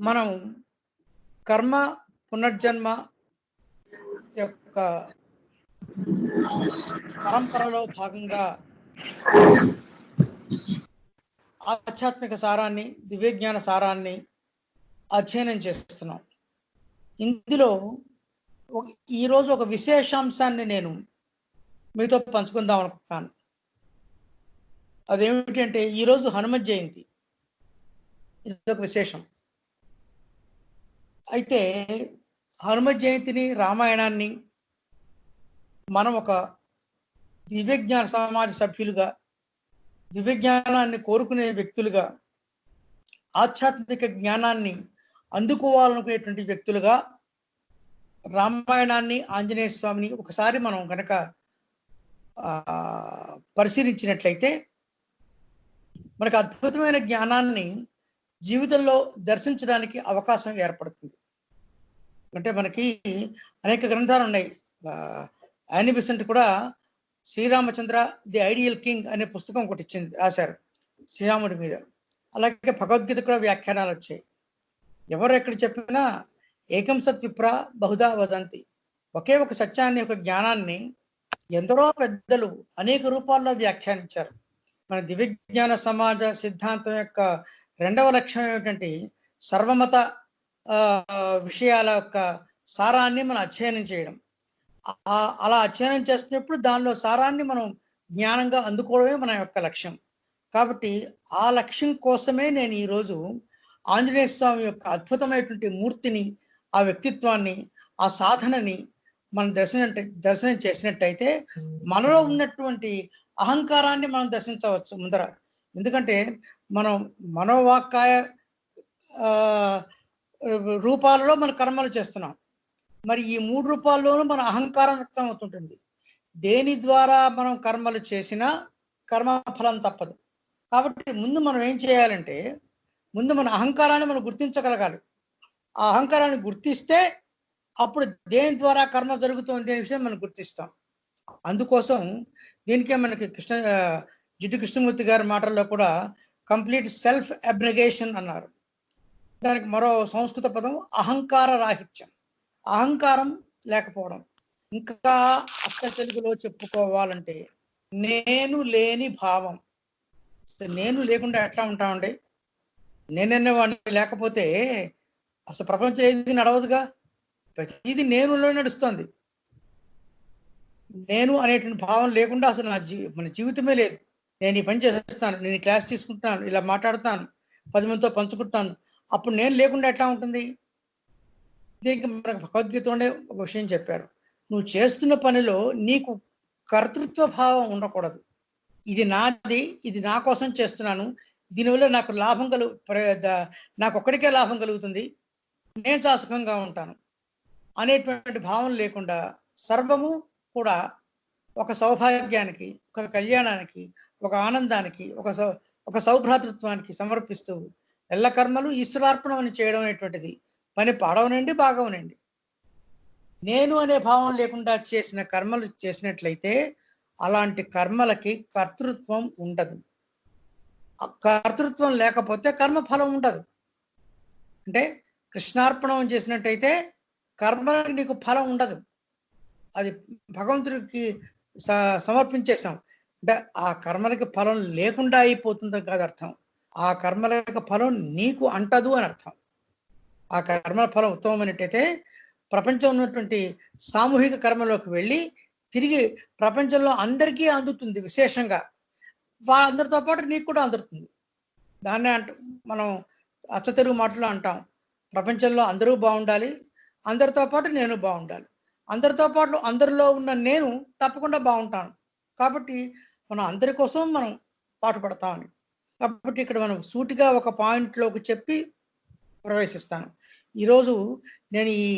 మనం కర్మ పునర్జన్మ యొక్క పరంపరలో భాగంగా ఆధ్యాత్మిక సారాన్ని, దివ్యజ్ఞాన సారాన్ని అధ్యయనం చేస్తున్నాం. ఇందులో ఈరోజు ఒక విశేషాంశాన్ని నేను మీతో పంచుకుందాం అనుకుంటున్నాను. అదేమిటి అంటే ఈరోజు హనుమత్ జయంతి. ఇది ఒక విశేషం. అయితే హనుమత్ జయంతిని, రామాయణాన్ని మనం ఒక దివ్యజ్ఞాన సమాజ సభ్యులుగా, దివ్యజ్ఞానాన్ని కోరుకునే వ్యక్తులుగా, ఆధ్యాత్మిక జ్ఞానాన్ని అందుకోవాలనుకునేటువంటి వ్యక్తులుగా రామాయణాన్ని, ఆంజనేయ స్వామిని ఒకసారి మనం కనుక పరిశీలించినట్లయితే మనకు అద్భుతమైన జ్ఞానాన్ని జీవితంలో దర్శించడానికి అవకాశం ఏర్పడుతుంది. అంటే మనకి అనేక గ్రంథాలు ఉన్నాయి. యానీ బెసెంట్ కూడా శ్రీరామచంద్ర ది ఐడియల్ కింగ్ అనే పుస్తకం ఒకటి రాశారు శ్రీరాముడి మీద. అలాగే భగవద్గీత కూడా వ్యాఖ్యానాలు వచ్చాయి. ఎవరు ఎక్కడ చెప్పినా ఏకం సత్ విప్ర బహుదా వదంతి, ఒకే ఒక సత్యాన్ని, ఒక జ్ఞానాన్ని ఎందరో పెద్దలు అనేక రూపాల్లో వ్యాఖ్యానించారు. మన దివ్యజ్ఞాన సమాజ సిద్ధాంతం యొక్క రెండవ లక్ష్యం ఏమిటంటే సర్వమత విషయాల యొక్క సారాన్ని మనం అధ్యయనం చేయడం. అలా అధ్యయనం చేస్తున్నప్పుడు దానిలో సారాన్ని మనం జ్ఞానంగా అందుకోవడమే మన యొక్క లక్ష్యం. కాబట్టి ఆ లక్ష్యం కోసమే నేను ఈరోజు ఆంజనేయ స్వామి యొక్క అద్భుతమైనటువంటి మూర్తిని, ఆ వ్యక్తిత్వాన్ని, ఆ సాధనని మనం దర్శనం చేసినట్టయితే మనలో ఉన్నటువంటి అహంకారాన్ని మనం దర్శించవచ్చు ముందర. ఎందుకంటే మనం మనోవాక్కాయ రూపాలలో మన కర్మలు చేస్తున్నాం. మరి ఈ మూడు రూపాల్లోనూ మన అహంకారం వ్యక్తం అవుతుంటుంది. దేని ద్వారా మనం కర్మలు చేసినా కర్మ ఫలం తప్పదు. కాబట్టి ముందు మనం ఏం చేయాలంటే ముందు మన అహంకారాన్ని మనం గుర్తించగలగాలి. ఆ అహంకారాన్ని గుర్తిస్తే అప్పుడు దేని ద్వారా కర్మ జరుగుతుంది అనే విషయం మనం గుర్తిస్తాం. అందుకోసం దీనికే మనకి జిడ్డు కృష్ణమూర్తి గారి మాటల్లో కూడా కంప్లీట్ సెల్ఫ్ అబ్నగేషన్ అన్నారు. దానికి మరో సంస్కృత పదం అహంకార రాహిత్యం. అహంకారం లేకపోవడం. ఇంకా అక్క తెలుగులో చెప్పుకోవాలంటే నేను లేని భావం. నేను లేకుండా ఎట్లా ఉంటామండి? నేననేవాడిని లేకపోతే అసలు ప్రపంచం ఏది నడవదుగా. ప్రతిదీ నేనులో నడుస్తుంది. నేను అనేటువంటి భావం లేకుండా అసలు మన జీవితమే లేదు. నేను ఈ పని చేస్తాను, నేను ఈ క్లాస్ తీసుకుంటున్నాను, ఇలా మాట్లాడుతాను, 10 మందితో పంచుకుంటాను. అప్పుడు నేను లేకుండా ఎట్లా ఉంటుంది? దీనికి మనకు భగవద్గీతలోనే ఒక విషయం చెప్పారు. నువ్వు చేస్తున్న పనిలో నీకు కర్తృత్వ భావం ఉండకూడదు. ఇది నాది, ఇది నా కోసం చేస్తున్నాను, దీనివల్ల నాకు లాభం నాకు ఒక్కడికే లాభం కలుగుతుంది, నేను చాలా సుఖంగా ఉంటాను అనేటువంటి భావం లేకుండా సర్వము కూడా ఒక సౌభాగ్యానికి, ఒక కళ్యాణానికి, ఒక ఆనందానికి, ఒక సౌభ్రాతృత్వానికి సమర్పిస్తూ ఎల్ల కర్మలు ఈశ్వరార్పణం అని చేయడం అనేటువంటిది పని పాడవనండి, బాగవనండి. నేను అనే భావం లేకుండా చేసిన కర్మలు చేసినట్లయితే అలాంటి కర్మలకి కర్తృత్వం ఉండదు. కర్తృత్వం లేకపోతే కర్మఫలం ఉండదు. అంటే కృష్ణార్పణం చేసినట్టయితే కర్మలకు నీకు ఫలం ఉండదు. అది భగవంతుడికి సమర్పించేసాం అంటే ఆ కర్మలకి ఫలం లేకుండా అయిపోతుందని కాదు అర్థం. ఆ కర్మలకు ఫలం నీకు అంటదు అని అర్థం. ఆ కర్మల ఫలం ఉత్తమమైనట్టయితే ప్రపంచంలో ఉన్నటువంటి సామూహిక కర్మలోకి వెళ్ళి తిరిగి ప్రపంచంలో అందరికీ అందుతుంది. విశేషంగా వాళ్ళందరితో పాటు నీకు కూడా అందుతుంది. దాన్నే మనం అచ్చతెరుగు మాటలో అంటాం, ప్రపంచంలో అందరూ బాగుండాలి, అందరితో పాటు నేను బాగుండాలి, అందరితో పాటు అందరిలో ఉన్న నేను తప్పకుండా బాగుంటాను. కాబట్టి మనం అందరి కోసం మనం పాటుపడతామని. కాబట్టి ఇక్కడ మనం సూటిగా ఒక పాయింట్లోకి చెప్పి ప్రవేశిస్తాను. ఈరోజు నేను ఈ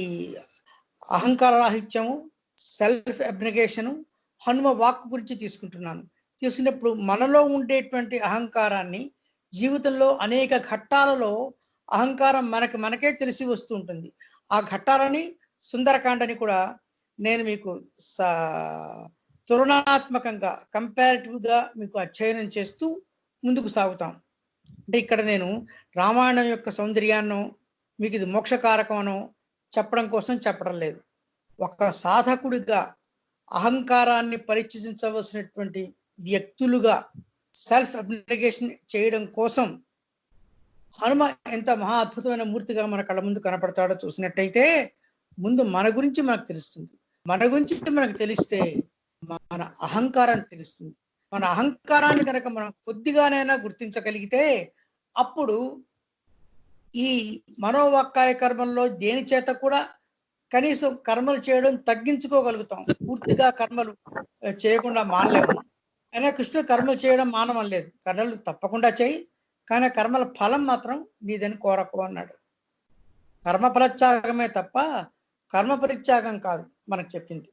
అహంకార రాహిత్యము, సెల్ఫ్ అబ్నగేషను, హనుమ వాక్ గురించి తీసుకుంటున్నాను. తీసుకున్నప్పుడు మనలో ఉండేటువంటి అహంకారాన్ని జీవితంలో అనేక ఘట్టాలలో అహంకారం మనకే తెలిసి వస్తూ ఉంటుంది. ఆ ఘట్టాలని సుందరకాండని కూడా నేను మీకు తులనాత్మకంగా కంపారిటివ్గా మీకు అధ్యయనం చేస్తూ ముందుకు సాగుతాం. అంటే ఇక్కడ నేను రామాయణం యొక్క సౌందర్యాన్ని మీకు ఇది మోక్షకారకం అనో చెప్పడం కోసం చెప్పడం లేదు. ఒక సాధకుడిగా అహంకారాన్ని పరీక్షించవలసినటువంటి వ్యక్తులుగా సెల్ఫ్ అబ్లిగేషన్ చేయడం కోసం హనుమ ఎంత మహా అద్భుతమైన మూర్తిగా మన కళ్ళ ముందు కనపడతాడో చూసినట్టయితే ముందు మన గురించి మనకు తెలుస్తుంది. మన గురించి మనకు తెలిస్తే మన అహంకారాన్ని తెలుస్తుంది. మన అహంకారాన్ని కనుక మనం కొద్దిగానైనా గుర్తించగలిగితే అప్పుడు ఈ మనోవాక్కాయ కర్మల్లో దేని చేత కూడా కనీసం కర్మలు చేయడం తగ్గించుకోగలుగుతాం. పూర్తిగా కర్మలు చేయకుండా మానలేము. అయినా కృష్ణుడు కర్మలు చేయడం మానమనలేదు. కర్మలు తప్పకుండా చేయి, కానీ కర్మల ఫలం మాత్రం నీదని కోరకు అన్నాడు. కర్మ ఫలత్యాగమే తప్ప కర్మ పరిత్యాగం కాదు మనకు చెప్పింది.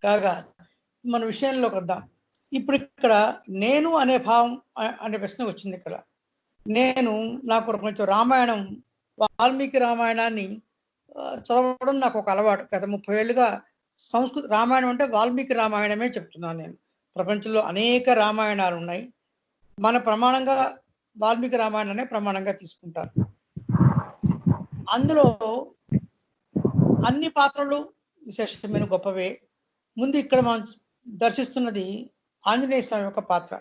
కాగా మన విషయంలోకి వద్దాం. ఇప్పుడు ఇక్కడ నేను అనే భావం అనే ప్రశ్న వచ్చింది. ఇక్కడ నేను నాకు కొంచెం రామాయణం, వాల్మీకి రామాయణాన్ని చదవడం నాకు ఒక అలవాటు. గత 30 ఏళ్ళుగా సంస్కృత రామాయణం అంటే వాల్మీకి రామాయణమే చెప్తున్నాను నేను. ప్రపంచంలో అనేక రామాయణాలు ఉన్నాయి. మన ప్రమాణంగా వాల్మీకి రామాయణాన్ని ప్రమాణంగా తీసుకుంటారు. అందులో అన్ని పాత్రలు విశేషమైన గొప్పవే. ముందు ఇక్కడ మనం దర్శిస్తున్నది ఆంజనేయ స్వామి యొక్క పాత్ర.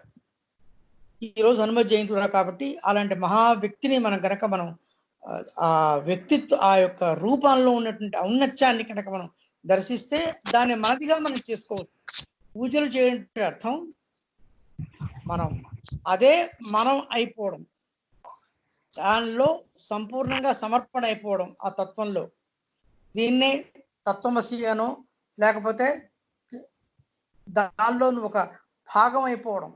ఈరోజు హనుమ జయంతి కాబట్టి అలాంటి మహా వ్యక్తిని మనం కనుక మనం ఆ వ్యక్తిత్వ ఆ యొక్క రూపంలో ఉన్నటువంటి ఔన్నత్యాన్ని కనుక మనం దర్శిస్తే దాన్ని మనదిగా మనం చేసుకోవచ్చు. పూజలు చేయడం అర్థం మనం అదే మనం అయిపోవడం, దానిలో సంపూర్ణంగా సమర్పణ అయిపోవడం ఆ తత్వంలో. దీన్నే తత్వమసి అనో లేకపోతే దానిలో ఒక భాగం అయిపోవడం,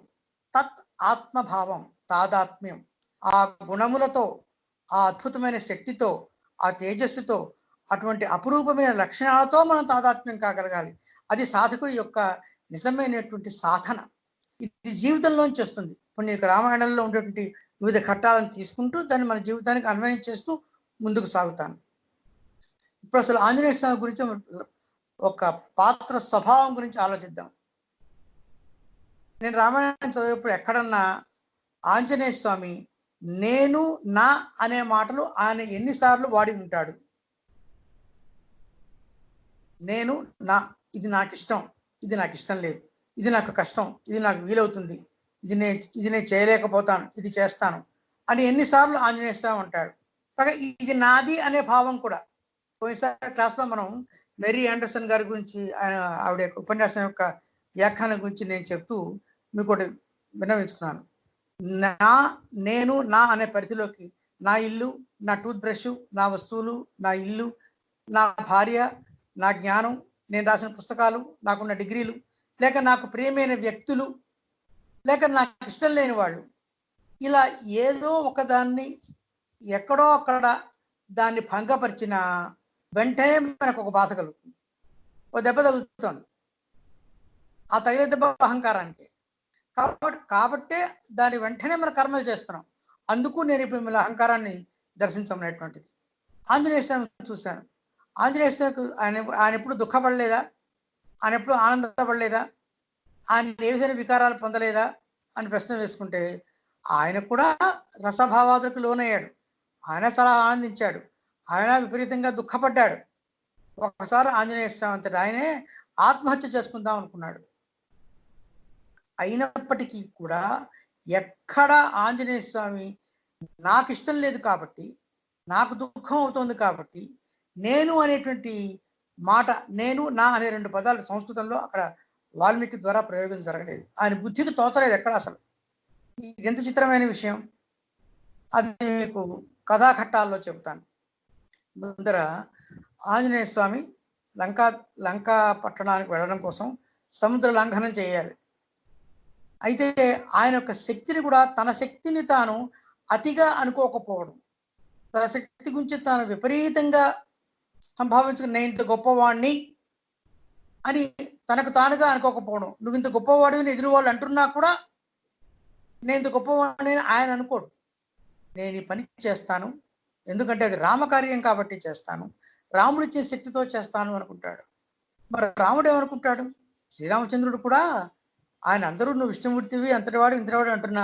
తత్ ఆత్మభావం, తాదాత్మ్యం. ఆ గుణములతో, ఆ అద్భుతమైన శక్తితో, ఆ తేజస్సుతో, అటువంటి అపురూపమైన లక్షణాలతో మనం తాదాత్మ్యం కాగలగాలి. అది సాధకుడి యొక్క నిజమైనటువంటి సాధన. ఇది జీవితంలోంచి వస్తుంది. ఇప్పుడు నీకు రామాయణంలో ఉండేటువంటి వివిధ ఘట్టాలను తీసుకుంటూ దాన్ని మన జీవితానికి అన్వయం చేస్తూ ముందుకు సాగుతాను. ఇప్పుడు అసలు ఆంజనేయ స్వామి గురించి ఒక పాత్ర స్వభావం గురించి ఆలోచిద్దాం. నేను రామాయణం చదివేప్పుడు ఎక్కడన్నా ఆంజనేయ స్వామి నేను నా అనే మాటలు ఆయన ఎన్నిసార్లు వాడి ఉంటాడు? నేను నా, ఇది నాకు ఇష్టం, ఇది నాకు ఇష్టం లేదు, ఇది నాకు కష్టం, ఇది నాకు వీలవుతుంది, ఇది నేను చేయలేకపోతాను, ఇది చేస్తాను అని ఎన్నిసార్లు ఆంజనేయ స్వామి అంటాడు. కాగా ఇది నాది అనే భావం కూడా. పోయినసారి క్లాస్లో మనం మెరీ ఆండర్సన్ గారి గురించి, ఆవిడ యొక్క ఉపన్యాసం యొక్క వ్యాఖ్యానం గురించి నేను చెప్తూ మీకు ఒకటి విన్నవించుకున్నాను. నేను నా అనే పరిధిలోకి నా ఇల్లు, నా టూత్ బ్రష్, నా వస్తువులు, నా ఇల్లు, నా భార్య, నా జ్ఞానం, నేను రాసిన పుస్తకాలు, నాకున్న డిగ్రీలు, లేక నాకు ప్రియమైన వ్యక్తులు, లేక నాకు ఇష్టం లేని వాళ్ళు, ఇలా ఏదో ఒకదాన్ని ఎక్కడో అక్కడ దాన్ని భంగపరిచిన వెంటనే మనకు ఒక బాధ కలుగుతుంది, ఒక దెబ్బ తగులుతుంది. ఆ తగిన దెబ్బ అహంకారానికి. కాబట్టే దాని వెంటనే మనం కర్మలు చేస్తున్నాం. అందుకు నేను ఇప్పుడు మిమ్మల్ని అహంకారాన్ని దర్శించమనేటువంటిది. ఆంజనేయ స్వామిని చూశాను. ఆంజనేయ స్వామికి ఆయన ఎప్పుడు దుఃఖపడలేదా? ఆయన ఎప్పుడు ఆనందపడలేదా? ఆయన ఏ విధమైన వికారాలు పొందలేదా అని ప్రశ్న వేసుకుంటే ఆయన కూడా రసభావాదులకు లోనయ్యాడు. ఆయన చాలా ఆనందించాడు, ఆయన విపరీతంగా దుఃఖపడ్డాడు. ఒకసారి ఆంజనేయ స్వామి అంతటి ఆయనే ఆత్మహత్య చేసుకుందాం అనుకున్నాడు. అయినప్పటికీ కూడా ఎక్కడ ఆంజనేయ స్వామి నాకు ఇష్టం లేదు కాబట్టి, నాకు దుఃఖం అవుతుంది కాబట్టి, నేను అనేటువంటి మాట, నేను నా అనే 2 పదాలు సంస్కృతంలో అక్కడ వాల్మీకి ద్వారా ప్రయోగం జరగలేదు. ఆయన బుద్ధికి తోచలేదు ఎక్కడ అసలు. ఇది ఎంత చిత్రమైన విషయం, అది మీకు కథాఘట్టాల్లో చెబుతాను. ముందర ఆంజనేయ స్వామి లంకా పట్టణానికి వెళ్ళడం కోసం సముద్ర లంఘనం చేయాలి. అయితే ఆయన యొక్క శక్తిని కూడా, తన శక్తిని తాను అతిగా అనుకోకపోవడం, తన శక్తి గురించి తాను విపరీతంగా సంభావించుకుని నేను ఇంత గొప్పవాడిని అని తనకు తానుగా అనుకోకపోవడం. నువ్వు ఇంత గొప్పవాడిని ఎదురు వాళ్ళు అంటున్నా కూడా నేను ఇంత గొప్పవాడిని ఆయన అనుకోడు. నేను ఈ పని చేస్తాను, ఎందుకంటే అది రామకార్యం కాబట్టి చేస్తాను, రాముడు ఇచ్చే శక్తితో చేస్తాను అనుకుంటాడు. మరి రాముడు ఏమనుకుంటాడు? శ్రీరామచంద్రుడు కూడా ఆయన అందరూ నువ్వు విష్ణుమూర్తివి, అంతటివాడు ఇంతటివాడు అంటున్నా,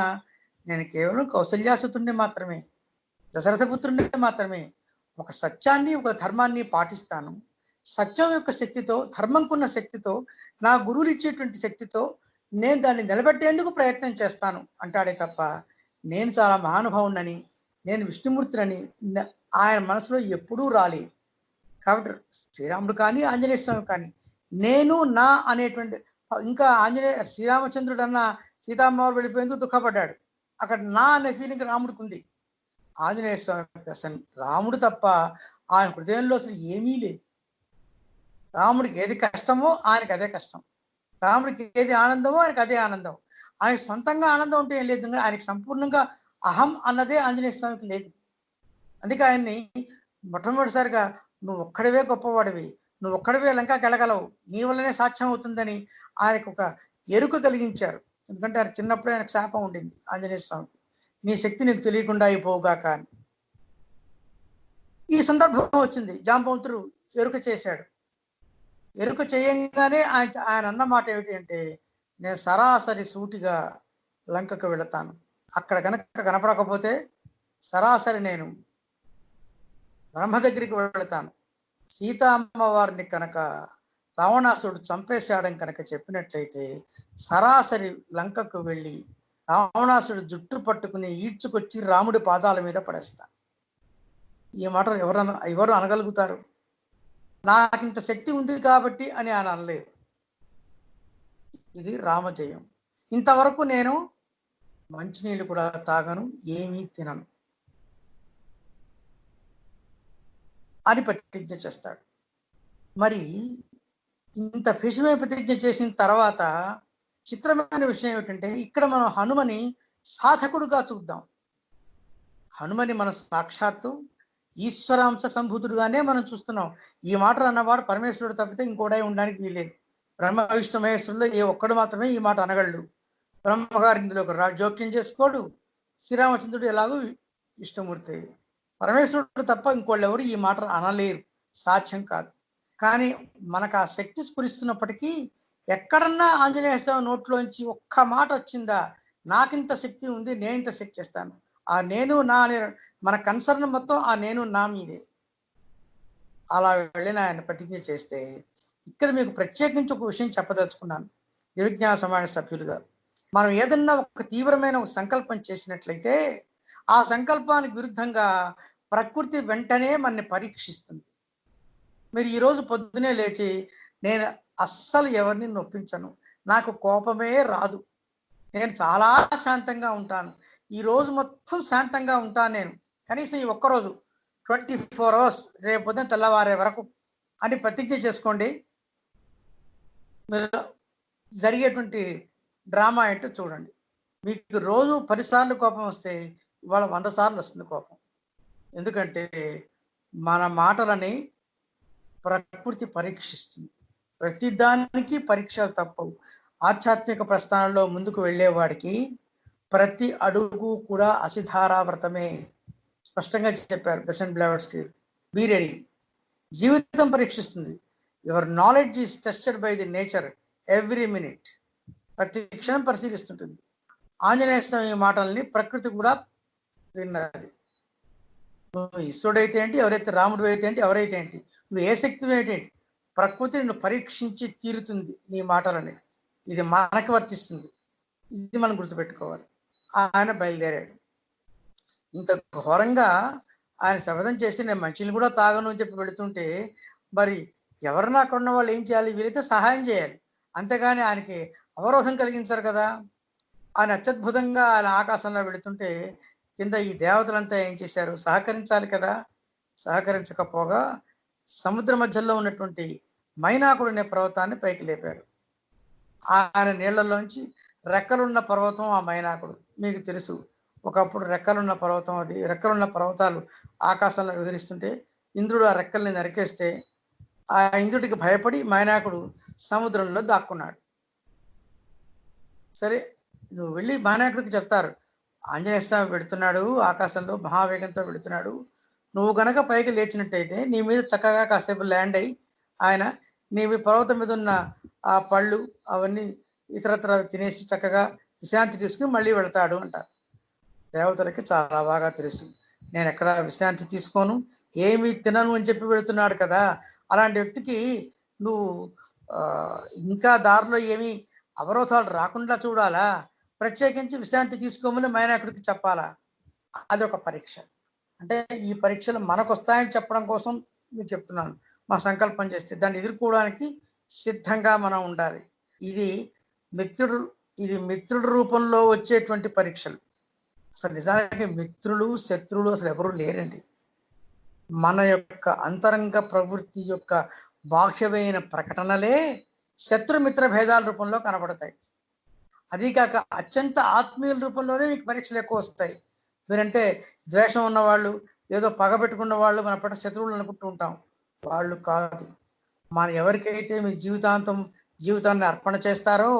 నేను కేవలం కౌసల్యాసుతుడిని మాత్రమే, దశరథపుత్రుడిని మాత్రమే, ఒక సత్యాన్ని ఒక ధర్మాన్ని పాటిస్తాను. సత్యం యొక్క శక్తితో, ధర్మంకున్న శక్తితో, నా గురువులు ఇచ్చేటువంటి శక్తితో నేను దాన్ని నిలబెట్టేందుకు ప్రయత్నం చేస్తాను అంటాడే తప్ప, నేను చాలా మహానుభావునని, నేను విష్ణుమూర్తిని ఆయన మనసులో ఎప్పుడూ రాలేదు. కాబట్టి శ్రీరాముడు కానీ ఆంజనేయ స్వామి కానీ నేను నా అనేటువంటి, ఇంకా శ్రీరామచంద్రుడు అన్న సీతామ్మవారు వెళ్ళిపోయేందుకు దుఃఖపడ్డాడు. అక్కడ నా అనే ఫీలింగ్ రాముడికి ఉంది. ఆంజనేయ స్వామి అసలు రాముడు తప్ప ఆయన హృదయంలో అసలు ఏమీ లేదు. రాముడికి ఏది కష్టమో ఆయనకి అదే కష్టం, రాముడికి ఏది ఆనందమో ఆయనకి అదే ఆనందం. ఆయనకి సొంతంగా ఆనందం ఉంటే ఏం లేదు, ఆయనకి సంపూర్ణంగా అహం అన్నదే ఆంజనేయ స్వామికి లేదు. అందుకే ఆయన్ని మొట్టమొదటిసారిగా నువ్వు ఒక్కడివే గొప్పవాడివి, నువ్వు ఒక్కడివే లంకాకి వెళ్ళగలవు, నీ వల్లనే సాధ్యం అవుతుందని ఆయనకు ఒక ఎరుక కలిగించారు. ఎందుకంటే ఆయన చిన్నప్పుడే ఆయనకు శాపం ఉండింది ఆంజనేయ స్వామికి, నీ శక్తి నీకు తెలియకుండా అయిపోవుగాక అని. ఈ సందర్భం వచ్చింది, జాంబవంతుడు ఎరుక చేశాడు. ఎరుక చేయంగానే ఆయన అన్న మాట ఏమిటి అంటే, నేను సరాసరి సూటిగా లంకకు వెళతాను, అక్కడ కనుక కనపడకపోతే సరాసరి నేను బ్రహ్మ దగ్గరికి వెళతాను. సీతామ్మవారిని కనుక రావణాసుడు చంపేశాడని కనుక చెప్పినట్లయితే సరాసరి లంకకు వెళ్ళి రావణాసుడు జుట్టు పట్టుకుని ఈడ్చుకొచ్చి రాముడి పాదాల మీద పడేస్తాను. ఈ మాట ఎవరు అనగలుగుతారు? నాకు ఇంత శక్తి ఉంది కాబట్టి అని ఆయన అనలేదు. ఇది రామజయం. ఇంతవరకు నేను మంచినీళ్ళు కూడా తాగను, ఏమీ తినను అని ప్రతిజ్ఞ చేస్తాడు. మరి ఇంత భీషమైన ప్రతిజ్ఞ చేసిన తర్వాత చిత్రమైన విషయం ఏమిటంటే, ఇక్కడ మనం హనుమని సాధకుడుగా చూద్దాం. హనుమని మన సాక్షాత్తు ఈశ్వరాంశ సంభూతుడుగానే మనం చూస్తున్నాం. ఈ మాట అన్నవాడు పరమేశ్వరుడు తప్పితే ఇంకోడై ఉండడానికి వీలేదు. బ్రహ్మ విష్ణు మహేశ్వరుల్లో ఏ ఒక్కడు మాత్రమే ఈ మాట అనగలడు. బ్రహ్మగారు ఇందులో ఒక జోక్యం చేసుకోడు, శ్రీరామచంద్రుడు ఎలాగో విష్ణుమూర్తి, పరమేశ్వరుడు తప్ప ఇంకోళ్ళు ఎవరు ఈ మాట అనలేరు, సాధ్యం కాదు. కానీ మనకు ఆ శక్తి స్ఫురిస్తున్నప్పటికీ ఎక్కడన్నా ఆంజనేయ స్వామి నోట్లోంచి ఒక్క మాట వచ్చిందా, నాకింత శక్తి ఉంది, నేను ఇంత శక్తి చేస్తాను, ఆ నేను నా అనే మన కన్సర్న్ మొత్తం ఆ నేను నా మీదే. అలా వెళ్ళిన ఆయన ప్రతిజ్ఞ చేస్తే, ఇక్కడ మీకు ప్రత్యేకించి ఒక విషయం చెప్పదలుచుకున్నాను. దివ్యజ్ఞాన సమాజ సభ్యులుగా మనం ఏదన్నా ఒక తీవ్రమైన ఒక సంకల్పం చేసినట్లయితే ఆ సంకల్పానికి విరుద్ధంగా ప్రకృతి వెంటనే మనని పరీక్షిస్తుంది. మీరు ఈరోజు పొద్దునే లేచి నేను అస్సలు ఎవరిని నొప్పించను, నాకు కోపమే రాదు, నేను చాలా శాంతంగా ఉంటాను, ఈ రోజు మొత్తం శాంతంగా ఉంటాను నేను, కనీసం ఈ ఒక్కరోజు 24 hours రేపు పొద్దున తెల్లవారే వరకు అని ప్రతిజ్ఞ చేసుకోండి. మీరు జరిగేటువంటి డ్రామా ఏంటో చూడండి. మీకు రోజు 10 సార్లు కోపం వస్తే ఇవాళ 100 సార్లు వస్తుంది కోపం. ఎందుకంటే మన మాటలని ప్రకృతి పరీక్షిస్తుంది. ప్రతిదానికి పరీక్షలు తప్పవు. ఆధ్యాత్మిక ప్రస్థానంలో ముందుకు వెళ్ళేవాడికి ప్రతి అడుగు కూడా అసిధారావ్రతమే. స్పష్టంగా చెప్పారు ప్రెసిడెంట్ బ్లావెట్స్కీ. Be ready. జీవితం పరీక్షిస్తుంది. Your knowledge is tested by the nature every minute. ప్రతి క్షణం పరిశీలిస్తుంటుంది. ఆంజనేయ స్వామి మాటల్ని ప్రకృతి కూడా విన్నది. నువ్వు ఈశ్వరుడు అయితే ఏంటి, ఎవరైతే రాముడు అయితే ఏంటి, ఎవరైతే ఏంటి, నువ్వు ఏ శక్తి ఏంటి, ప్రకృతి నిన్ను పరీక్షించి తీరుతుంది నీ మాటలని. ఇది మనకు వర్తిస్తుంది, ఇది మనం గుర్తుపెట్టుకోవాలి. ఆయన బయలుదేరాడు. ఇంత ఘోరంగా ఆయన శపథం చేసి నేను మంచిని కూడా తాగను అని చెప్పి వెళుతుంటే మరి ఎవరన్నా అక్కడ ఉన్న వాళ్ళు ఏం చేయాలి? వీరైతే సహాయం చేయాలి, అంతేగాని ఆయనకి అవరోధం కలిగించారు కదా. ఆయన అత్యద్భుతంగా ఆయన ఆకాశంలో వెళుతుంటే కింద ఈ దేవతలంతా ఏం చేశారు? సహకరించాలి కదా. సహకరించకపోగా సముద్ర మధ్యలో ఉన్నటువంటి మైనాకుడు అనే పర్వతాన్ని పైకి లేపారు. ఆయన నీళ్లలోంచి రెక్కలున్న పర్వతం ఆ మైనాకుడు. మీకు తెలుసు, ఒకప్పుడు రెక్కలున్న పర్వతం అది. రెక్కలున్న పర్వతాలు ఆకాశంలో విహరిస్తుంటే ఇంద్రుడు ఆ రెక్కల్ని నరికేస్తే ఆ ఇంద్రుడికి భయపడి మైనాకుడు సముద్రంలో దాక్కున్నాడు. సరే, నువ్వు వెళ్ళి మైనాకుడికి చెప్తారు, ఆంజనేయ స్వామి వెళుతున్నాడు, ఆకాశంలో మహావేగంతో వెళుతున్నాడు, నువ్వు గనక పైకి లేచినట్టయితే నీ మీద చక్కగా కాసేపు ల్యాండ్ అయ్యి ఆయన నీ పర్వతం మీద ఉన్న ఆ పళ్ళు అవన్నీ ఇతరత్ర తినేసి చక్కగా విశ్రాంతి తీసుకుని మళ్ళీ వెళతాడు అంటారు. దేవతలకి చాలా బాగా తెలుసు, నేను ఎక్కడ విశ్రాంతి తీసుకోను, ఏమి తినను అని చెప్పి వెళుతున్నాడు కదా, అలాంటి వ్యక్తికి నువ్వు ఇంకా దారిలో ఏమి అవరోధాలు రాకుండా చూడాలా, ప్రత్యేకించి విశ్రాంతి తీసుకోమని మైనాకుడికి చెప్పాలా? అదొక పరీక్ష. అంటే ఈ పరీక్షలు మనకు వస్తాయని చెప్పడం కోసం మీకు చెప్తున్నాను. మా సంకల్పం చేస్తే దాన్ని ఎదుర్కోవడానికి సిద్ధంగా మనం ఉండాలి. ఇది మిత్రుడు ఇది మిత్రుడి రూపంలో వచ్చేటువంటి పరీక్షలు. అసలు నిజానికి మిత్రులు శత్రువులు అసలు ఎవరు లేరండి. మన యొక్క అంతరంగ ప్రవృత్తి యొక్క బాహ్యమైన ప్రకటనలే శత్రుమిత్ర భేదాల రూపంలో కనబడతాయి. అదీ కాక అత్యంత ఆత్మీయుల రూపంలోనే మీకు పరీక్షలు ఎక్కువ వస్తాయి. మీరంటే ద్వేషం ఉన్నవాళ్ళు, ఏదో పగ పెట్టుకున్న వాళ్ళు మన పట్ల శత్రువులు అనుకుంటూ ఉంటాం. వాళ్ళు కాదు. మన ఎవరికైతే మీ జీవితాన్ని అర్పణ చేస్తారో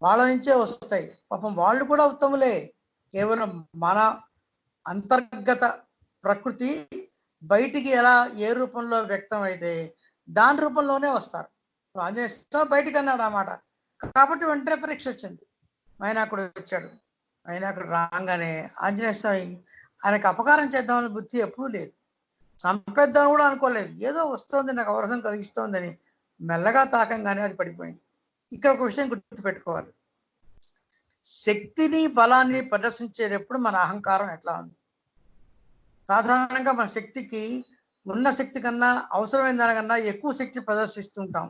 వాళ్ళ నుంచే వస్తాయి. పాపం వాళ్ళు కూడా ఉత్తములే. కేవలం మన అంతర్గత ప్రకృతి బయటికి ఎలా ఏ రూపంలో వ్యక్తం అయితే దాని రూపంలోనే వస్తారు. ఆంజనేయ స్వామి బయటికి అన్నాడు అన్నమాట. కాబట్టి వెంటనే పరీక్ష వచ్చింది. మైనాకుడు వచ్చాడు. మైనాకుడు రాగానే ఆంజనేయ స్వామి ఆయనకు అపకారం చేద్దామని బుద్ధి ఎప్పుడూ లేదు, చంపేద్దాం కూడా అనుకోలేదు. ఏదో వస్తుంది, నాకు అవసరం కలిగిస్తోందని మెల్లగా తాకంగానే అది పడిపోయింది. ఇక్కడ ఒక విషయం గుర్తుపెట్టుకోవాలి. శక్తిని బలాన్ని ప్రదర్శించేటప్పుడు మన అహంకారం ఎట్లా ఉంది? సాధారణంగా మన శక్తికి ఉన్న శక్తి కన్నా అవసరమైన దానికన్నా ఎక్కువ శక్తి ప్రదర్శిస్తుంటాం.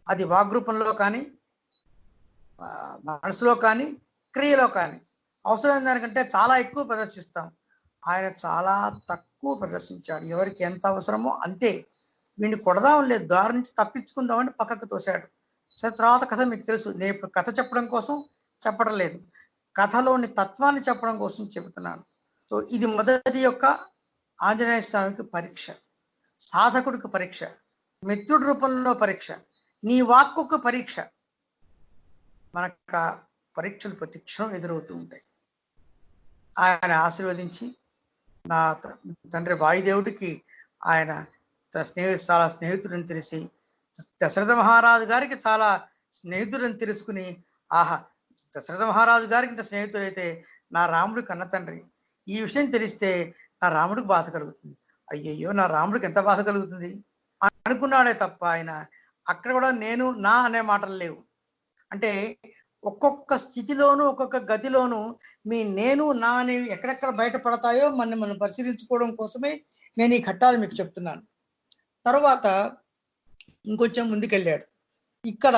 అది వాగ్రూపంలో కానీ, మనసులో కానీ, క్రియలో కానీ. అవసరమైన దానికంటే చాలా ఎక్కువ ప్రదర్శిస్తాం. ఆయన చాలా తక్కువ ప్రదర్శించాడు. ఎవరికి ఎంత అవసరమో అంతే. వీడిని కొడదాం లేదు, దారి నుంచి తప్పించుకుందామని పక్కకు తోశాడు. సరే, తర్వాత కథ మీకు తెలుసు. నేను ఇప్పుడు కథ చెప్పడం కోసం చెప్పడం లేదు, కథలోని తత్వాన్ని చెప్పడం కోసం చెబుతున్నాను. సో ఇది మొదటి యొక్క ఆంజనేయ స్వామికి పరీక్ష, సాధకుడికి పరీక్ష, మిత్రుడి రూపంలో పరీక్ష, నీ వాక్కుకు పరీక్ష. మనకు పరీక్షలు ప్రతిక్షణం ఎదురవుతూ ఉంటాయి. ఆయన ఆశీర్వదించి నా తండ్రి వాయుదేవుడికి ఆయన చాలా స్నేహితుడని తెలిసి, దశరథ మహారాజు గారికి చాలా స్నేహితుడని తెలుసుకుని, ఆహా, దశరథ మహారాజు గారికి ఇంత స్నేహితుడైతే నా రాముడి కన్న తండ్రి, ఈ విషయం తెలిస్తే నా రాముడికి బాధ కలుగుతుంది, అయ్యయ్యో నా రాముడికి ఎంత బాధ కలుగుతుంది అనుకున్నాడే తప్ప ఆయన అక్కడ కూడా నేను నా అనే మాటలు లేవు. అంటే ఒక్కొక్క స్థితిలోనూ ఒక్కొక్క గతిలోనూ మీ నేను నా అనేవి ఎక్కడెక్కడ బయటపడతాయో మనం పరిశీలించుకోవడం కోసమే నేను ఈ ఘట్టాలు మీకు చెప్తున్నాను. తర్వాత ఇంకొంచెం ముందుకెళ్ళాడు. ఇక్కడ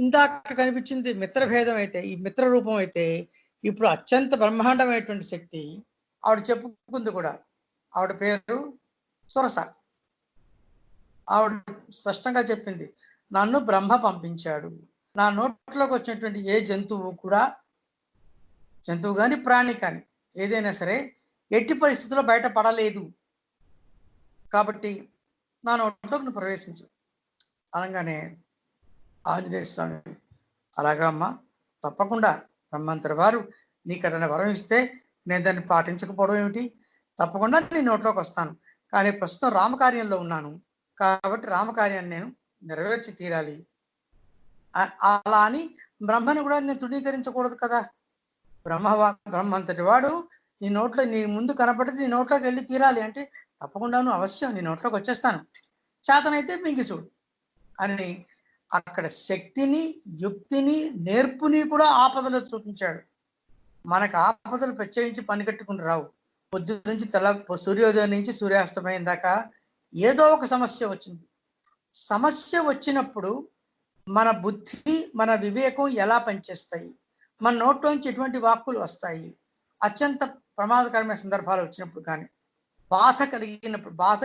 ఇందాక కనిపించింది మిత్రభేదం అయితే, ఈ మిత్ర రూపం అయితే ఇప్పుడు అత్యంత బ్రహ్మాండమైనటువంటి శక్తి ఆవిడ చెప్పుకుంది కూడా. ఆవిడ పేరు సురస. ఆవిడ స్పష్టంగా చెప్పింది, నన్ను బ్రహ్మ పంపించాడు. నా నోట్లోకి వచ్చినటువంటి ఏ జంతువు కూడా, జంతువు కానీ ప్రాణి కానీ ఏదైనా సరే ఎట్టి పరిస్థితుల్లో బయటపడలేదు, కాబట్టి నా నోట్లోకి నువ్వు ప్రవేశించు అనగానే ఆంజనేయ స్వామి, అలాగా అమ్మా, తప్పకుండా బ్రహ్మంతరి వారు నీకన్నా వరం ఇస్తే నేను దాన్ని పాటించకపోవడం ఏమిటి, తప్పకుండా నీ నోట్లోకి వస్తాను. కానీ ప్రస్తుతం రామకార్యంలో ఉన్నాను కాబట్టి రామకార్యాన్ని నేను నెరవేర్చి తీరాలి. అలా అని బ్రహ్మని కూడా నేను తృణీకరించకూడదు కదా. బ్రహ్మంతటి వాడు నీ నోట్లో, నీ ముందు కనపడితే నీ నోట్లోకి వెళ్ళి తీరాలి అంటే తప్పకుండాను అవశ్యం నీ నోట్లోకి వచ్చేస్తాను, చేతనైతే మింగి చూడు అని అక్కడ శక్తిని, యుక్తిని, నేర్పుని కూడా ఆపదలో చూపించాడు. మనకు ఆపదలు ప్రత్యేకించి పని కట్టుకుని రావు. పొద్దు నుంచి సూర్యోదయం నుంచి సూర్యాస్తమయం దాకా ఏదో ఒక సమస్య వచ్చింది. సమస్య వచ్చినప్పుడు మన బుద్ధి, మన వివేకం ఎలా పనిచేస్తాయి, మన నోట్లోంచి ఎటువంటి వాక్కులు వస్తాయి, అత్యంత ప్రమాదకరమైన సందర్భాలు వచ్చినప్పుడు కానీ, బాధ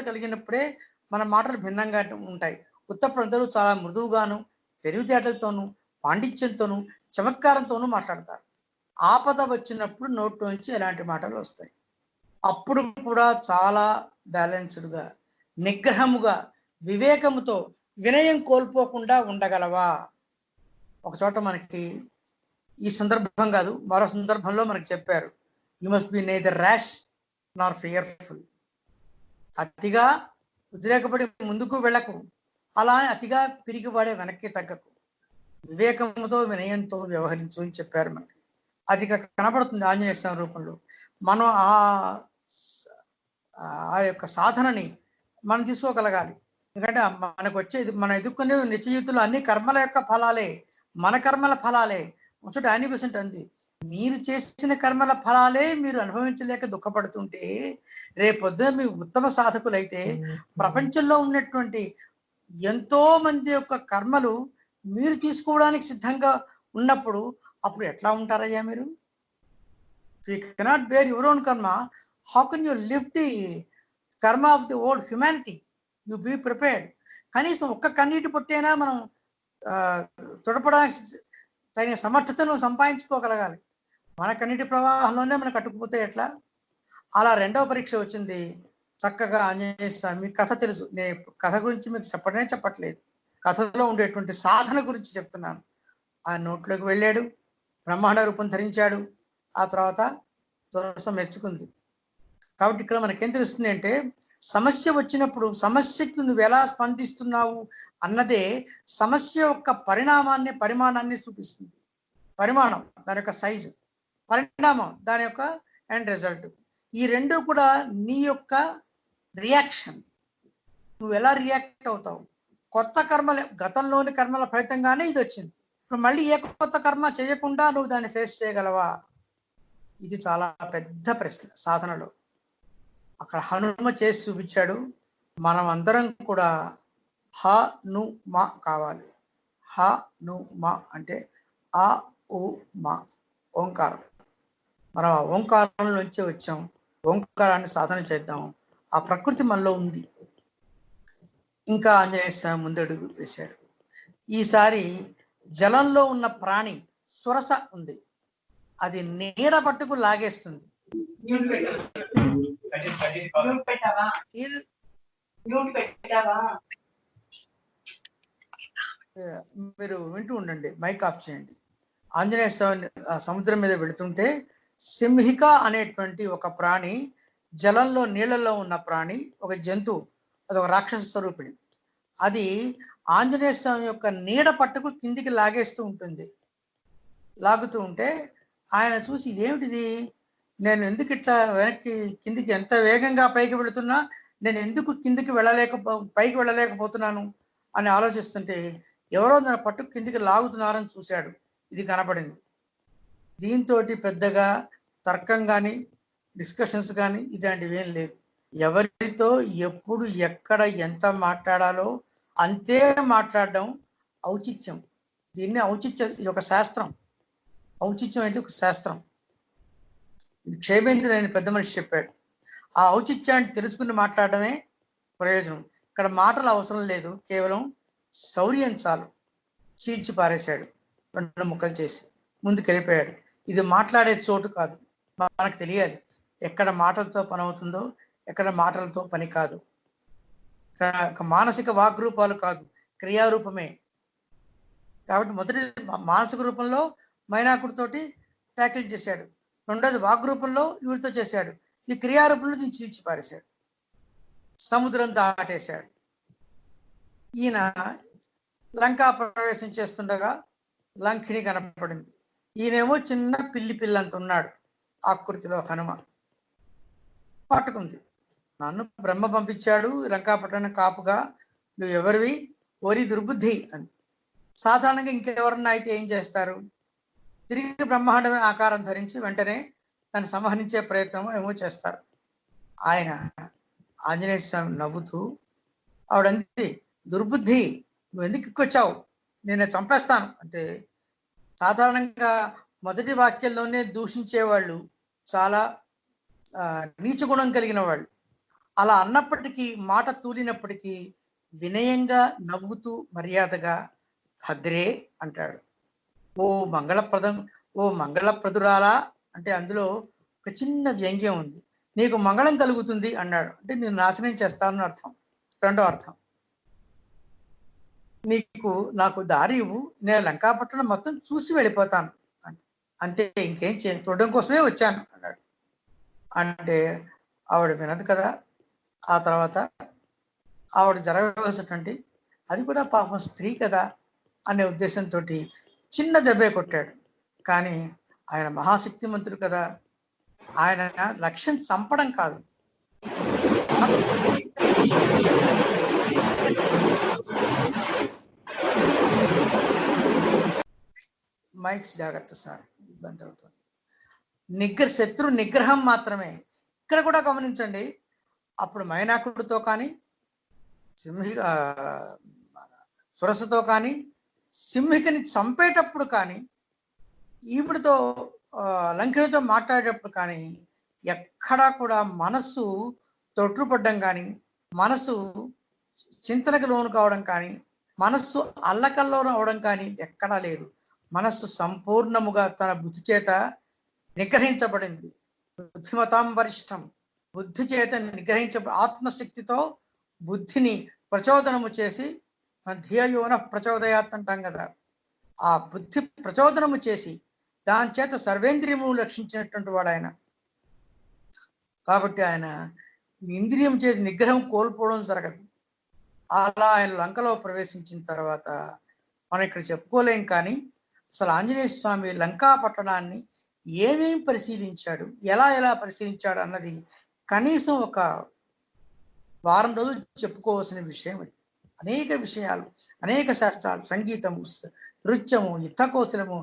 కలిగినప్పుడే మన మాటలు భిన్నంగా ఉంటాయి. ఉత్తప్రందరూ చాలా మృదువుగాను, తెలివితేటలతోనూ, పాండిత్యంతోనూ, చమత్కారంతోనూ మాట్లాడతారు. ఆపద వచ్చినప్పుడు నోట్లోంచి ఎలాంటి మాటలు వస్తాయి. అప్పుడు కూడా చాలా బ్యాలెన్స్డ్గా, నిగ్రహముగా, వివేకముతో, వినయం కోల్పోకుండా ఉండగలవా? ఒక చోట మనకి ఈ సందర్భం కాదు, మరో సందర్భంలో మనకి చెప్పారు, you must be neither rash Nar fearful. అతిగా ఉద్రేకపడి ముందుకు వెళ్ళకు, అలా అతిగా పిరిగిపడే వెనక్కి తగ్గకు, వివేకంతో వినయంతో వ్యవహరించు అని చెప్పారు మనకి. అది కనపడుతుంది ఆంజనేయ స్వామి రూపంలో. మనం ఆ ఆ యొక్క సాధనని మనం తీసుకోగలగాలి. ఎందుకంటే మనకు వచ్చేది మనం ఎదుర్కొనే నిత్య జీవితంలో అన్ని కర్మల యొక్క ఫలాలే, మన కర్మల ఫలాలే. ఒకటి 90% అంది. మీరు చేసిన కర్మల ఫలాలే మీరు అనుభవించలేక దుఃఖపడుతుంటే, రేపొద్దున మీరు ఉత్తమ సాధకులైతే ప్రపంచంలో ఉన్నటువంటి ఎంతో మంది యొక్క కర్మలు మీరు తీసుకోవడానికి సిద్ధంగా ఉన్నప్పుడు అప్పుడు ఎట్లా ఉంటారయ్యా మీరు? You cannot bear your own karma, how can you lift the karma of the old humanity? You be prepared. కనీసం ఒక్క కన్నీటి పొట్టైనా మనం తుడపడానికి తగిన సమర్థతను సంపాదించుకోగలగాలి. మన కన్నీటి ప్రవాహంలోనే మనం కట్టుకుపోతే ఎట్లా? అలా రెండవ పరీక్ష వచ్చింది. చక్కగా ఆంజనేయ స్వామి కథ తెలుసు. నేను కథ గురించి మీకు చెప్పడమే చెప్పట్లేదు, కథలో ఉండేటువంటి సాధన గురించి చెప్తున్నాను. ఆ నోట్లోకి వెళ్ళాడు, బ్రహ్మాండ రూపం ధరించాడు. ఆ తర్వాత తులసి మెచ్చుకుంది. కాబట్టి ఇక్కడ మనకేం తెలుస్తుంది అంటే, సమస్య వచ్చినప్పుడు సమస్యకి నువ్వు ఎలా స్పందిస్తున్నావు అన్నదే సమస్య యొక్క పరిమాణాన్ని చూపిస్తుంది. పరిమాణం దాని యొక్క సైజు, పరిణామం దాని యొక్క ఎండ్ రిజల్ట్. ఈ రెండు కూడా నీ యొక్క రియాక్షన్. నువ్వు ఎలా రియాక్ట్ అవుతావు. కొత్త కర్మల, గతంలోని కర్మల ఫలితంగానే ఇది వచ్చింది. ఇప్పుడు మళ్ళీ ఏ కొత్త కర్మ చేయకుండా నువ్వు దాన్ని ఫేస్ చేయగలవా? ఇది చాలా పెద్ద ప్రశ్న సాధనలో. అక్కడ హనుమ చేసి చూపించాడు. మనం అందరం కూడా హ ను మా కావాలి. హ ను మా అంటే ఆ ఉ మా, ఓంకారం. మనం ఆ ఓంకారం నుంచి వచ్చాం. ఓంకారాన్ని సాధన చేద్దాం. ఆ ప్రకృతి మనలో ఉంది. ఇంకా ఆంజనేయ స్వామి ముందడుగు వేశాడు. ఈసారి జలంలో ఉన్న ప్రాణి సురస ఉంది, అది నీడ పట్టుకు లాగేస్తుంది. మీరు వింటూ ఉండండి, మైక్ ఆఫ్ చేయండి. ఆంజనేయ స్వామి సముద్రం మీద వెళుతుంటే సింహిక అనేటువంటి ఒక ప్రాణి, జలంలో నీళ్లలో ఉన్న ప్రాణి, ఒక జంతువు, అది ఒక రాక్షస స్వరూపిణి. అది ఆంజనేయ స్వామి యొక్క నీడ పట్టుకు కిందికి లాగేస్తూ ఉంటుంది. లాగుతూ ఉంటే ఆయన చూసి, ఇదేమిటిది, నేను ఎందుకు ఇట్లా వెనక్కి కిందికి ఎంత వేగంగా పైకి వెళుతున్నా నేను ఎందుకు కిందికి పైకి వెళ్ళలేకపోతున్నాను అని ఆలోచిస్తుంటే, ఎవరో నన్ను పట్టుకు కిందికి లాగుతున్నారని చూశాడు. ఇది కనపడింది. దీంతో పెద్దగా తర్కం కానీ డిస్కషన్స్ కానీ ఇలాంటివి ఏం లేదు. ఎవరితో ఎప్పుడు ఎక్కడ ఎంత మాట్లాడాలో అంతే మాట్లాడడం ఔచిత్యం. దీన్ని ఔచిత్యం, ఇది ఒక శాస్త్రం. ఔచిత్యం అయితే ఒక శాస్త్రం. క్షేమేంద్రుడు ఆయన పెద్ద మనిషి చెప్పాడు. ఆ ఔచిత్యాన్ని తెలుసుకుని మాట్లాడడమే ప్రయోజనం. ఇక్కడ మాటలు అవసరం లేదు, కేవలం శౌర్యం చాలు. చీల్చి పారేశాడు, 2 ముక్కలు చేసి ముందుకు వెళ్ళిపోయాడు. ఇది మాట్లాడే చోటు కాదు. మనకు తెలియాలి ఎక్కడ మాటలతో పని అవుతుందో, ఎక్కడ మాటలతో పని కాదు. మానసిక వాగ్రూపాలు కాదు, క్రియారూపమే. కాబట్టి మొదటి మానసిక రూపంలో మైనాకుడితోటి ట్యాకిల్ చేశాడు, రెండోది వాగ్రూపంలో వీడితో చేశాడు, ఈ క్రియారూపంలో దీన్ని చీల్చి పారేశాడు, సముద్రం దాటేశాడు. ఈయన లంకా ప్రవేశం చేస్తుండగా లంకిని కనపడింది. ఈయనేమో చిన్న పిల్లంత ఉన్నాడు ఆకృతిలో. హనుమ పట్టుకుంది. నన్ను బ్రహ్మ పంపించాడు లంకాపట్టణం కాపుగా, నువ్వు ఎవరివి, ఓరి దుర్బుద్ధి అని. సాధారణంగా ఇంకెవరన్నా అయితే ఏం చేస్తారు, తిరిగి బ్రహ్మాండమే ఆకారం ధరించి వెంటనే దాన్ని సంహరించే ప్రయత్నం ఏమో చేస్తారు. ఆయన ఆంజనేయ స్వామి నవ్వుతూ ఆవిడంది, దుర్బుద్ధి, నువ్వు ఎందుకు ఇక్కొచ్చావు, నేను చంపేస్తాను అంటే. సాధారణంగా మొదటి వాక్యంలోనే దూషించేవాళ్ళు చాలా నీచ గుణం కలిగిన వాళ్ళు. అలా అన్నప్పటికీ, మాట తూలినప్పటికీ వినయంగా నవ్వుతూ మర్యాదగా భద్రే అంటాడు. ఓ మంగళప్రదురాలా అంటే అందులో ఒక చిన్న వ్యంగ్యం ఉంది. నీకు మంగళం కలుగుతుంది అన్నాడు అంటే నేను నాశనం చేస్తానని అర్థం. రెండో అర్థం, నాకు దారి ఇవ్వు, నేను లంకాపట్టణం మొత్తం చూసి వెళ్ళిపోతాను అంతే, ఇంకేం చూడడం కోసమే వచ్చాను అన్నాడు. అంటే ఆవిడ వినదు కదా. ఆ తర్వాత ఆవిడ జరగవలసినటువంటి, అది కూడా పాపం స్త్రీ కదా అనే ఉద్దేశంతో చిన్న దెబ్బే కొట్టాడు. కానీ ఆయన మహాశక్తిమంతుడు కదా, ఆయన లక్ష్యం చంపడం కాదు, మైక్స్ జాగ్రత్త సార్, ఇబ్బంది అవుతుంది. శత్రు నిగ్రహం మాత్రమే. ఇక్కడ కూడా గమనించండి, అప్పుడు మైనాకుడితో కానీ సురసతో కానీ సింహికని చంపేటప్పుడు కానీ ఈవిడితో లంకినితో మాట్లాడేటప్పుడు కానీ ఎక్కడా కూడా మనస్సు తొట్టుపడ్డం కానీ, మనస్సు చింతనకు లోను కావడం కానీ, మనస్సు అల్లకల్లోను అవడం కానీ ఎక్కడా లేదు. మనస్సు సంపూర్ణముగా తన బుద్ధి చేత నిగ్రహించబడింది. బుద్ధిమతాం వరిష్టం, బుద్ధి చేత ఆత్మశక్తితో బుద్ధిని ప్రచోదనము చేసి, ధియోన ప్రచోదయాత్ అంటాం కదా, ఆ బుద్ధి ప్రచోదనము చేసి దాని చేత సర్వేంద్రియము రక్షించినటువంటి వాడు ఆయన. కాబట్టి ఆయన ఇంద్రియం చేతి నిగ్రహం కోల్పోవడం జరగదు. అలా ఆయన లంకలో ప్రవేశించిన తర్వాత మనం ఇక్కడ చెప్పుకోలేం. కానీ అసలు ఆంజనేయ స్వామి లంకా పట్టణాన్ని ఏమేం పరిశీలించాడు, ఎలా పరిశీలించాడు అన్నది కనీసం ఒక వారం రోజులు చెప్పుకోవాల్సిన విషయం. అది అనేక విషయాలు, అనేక శాస్త్రాలు, సంగీతము, నృత్యము, యుద్ధకౌశలము,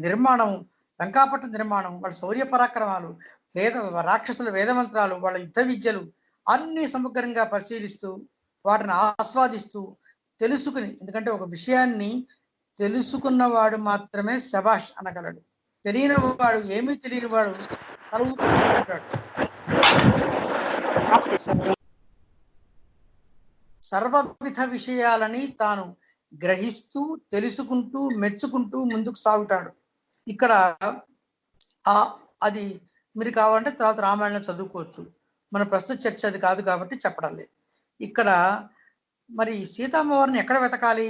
నిర్మాణము, లంకాపట్ట నిర్మాణం, వాళ్ళ శౌర్య పరాక్రమాలు, రాక్షసుల వేదమంత్రాలు, వాళ్ళ యుద్ధ విద్యలు అన్ని సమగ్రంగా పరిశీలిస్తూ వాటిని ఆస్వాదిస్తూ తెలుసుకుని, ఎందుకంటే ఒక విషయాన్ని తెలుసుకున్నవాడు మాత్రమే శబాష్ అనగలడు. తెలియని వాడు, ఏమీ తెలియని వాడు తలవుకుంటాడు. సర్వవిధ విషయాలని తాను గ్రహిస్తూ తెలుసుకుంటూ మెచ్చుకుంటూ ముందుకు సాగుతాడు. ఇక్కడ అది మీరు కావాలంటే తర్వాత రామాయణం చదువుకోవచ్చు, మన ప్రస్తుత చర్చ అది కాదు కాబట్టి చెప్పడం లేదు. ఇక్కడ మరి సీతమ్మవారిని ఎక్కడ వెతకాలి?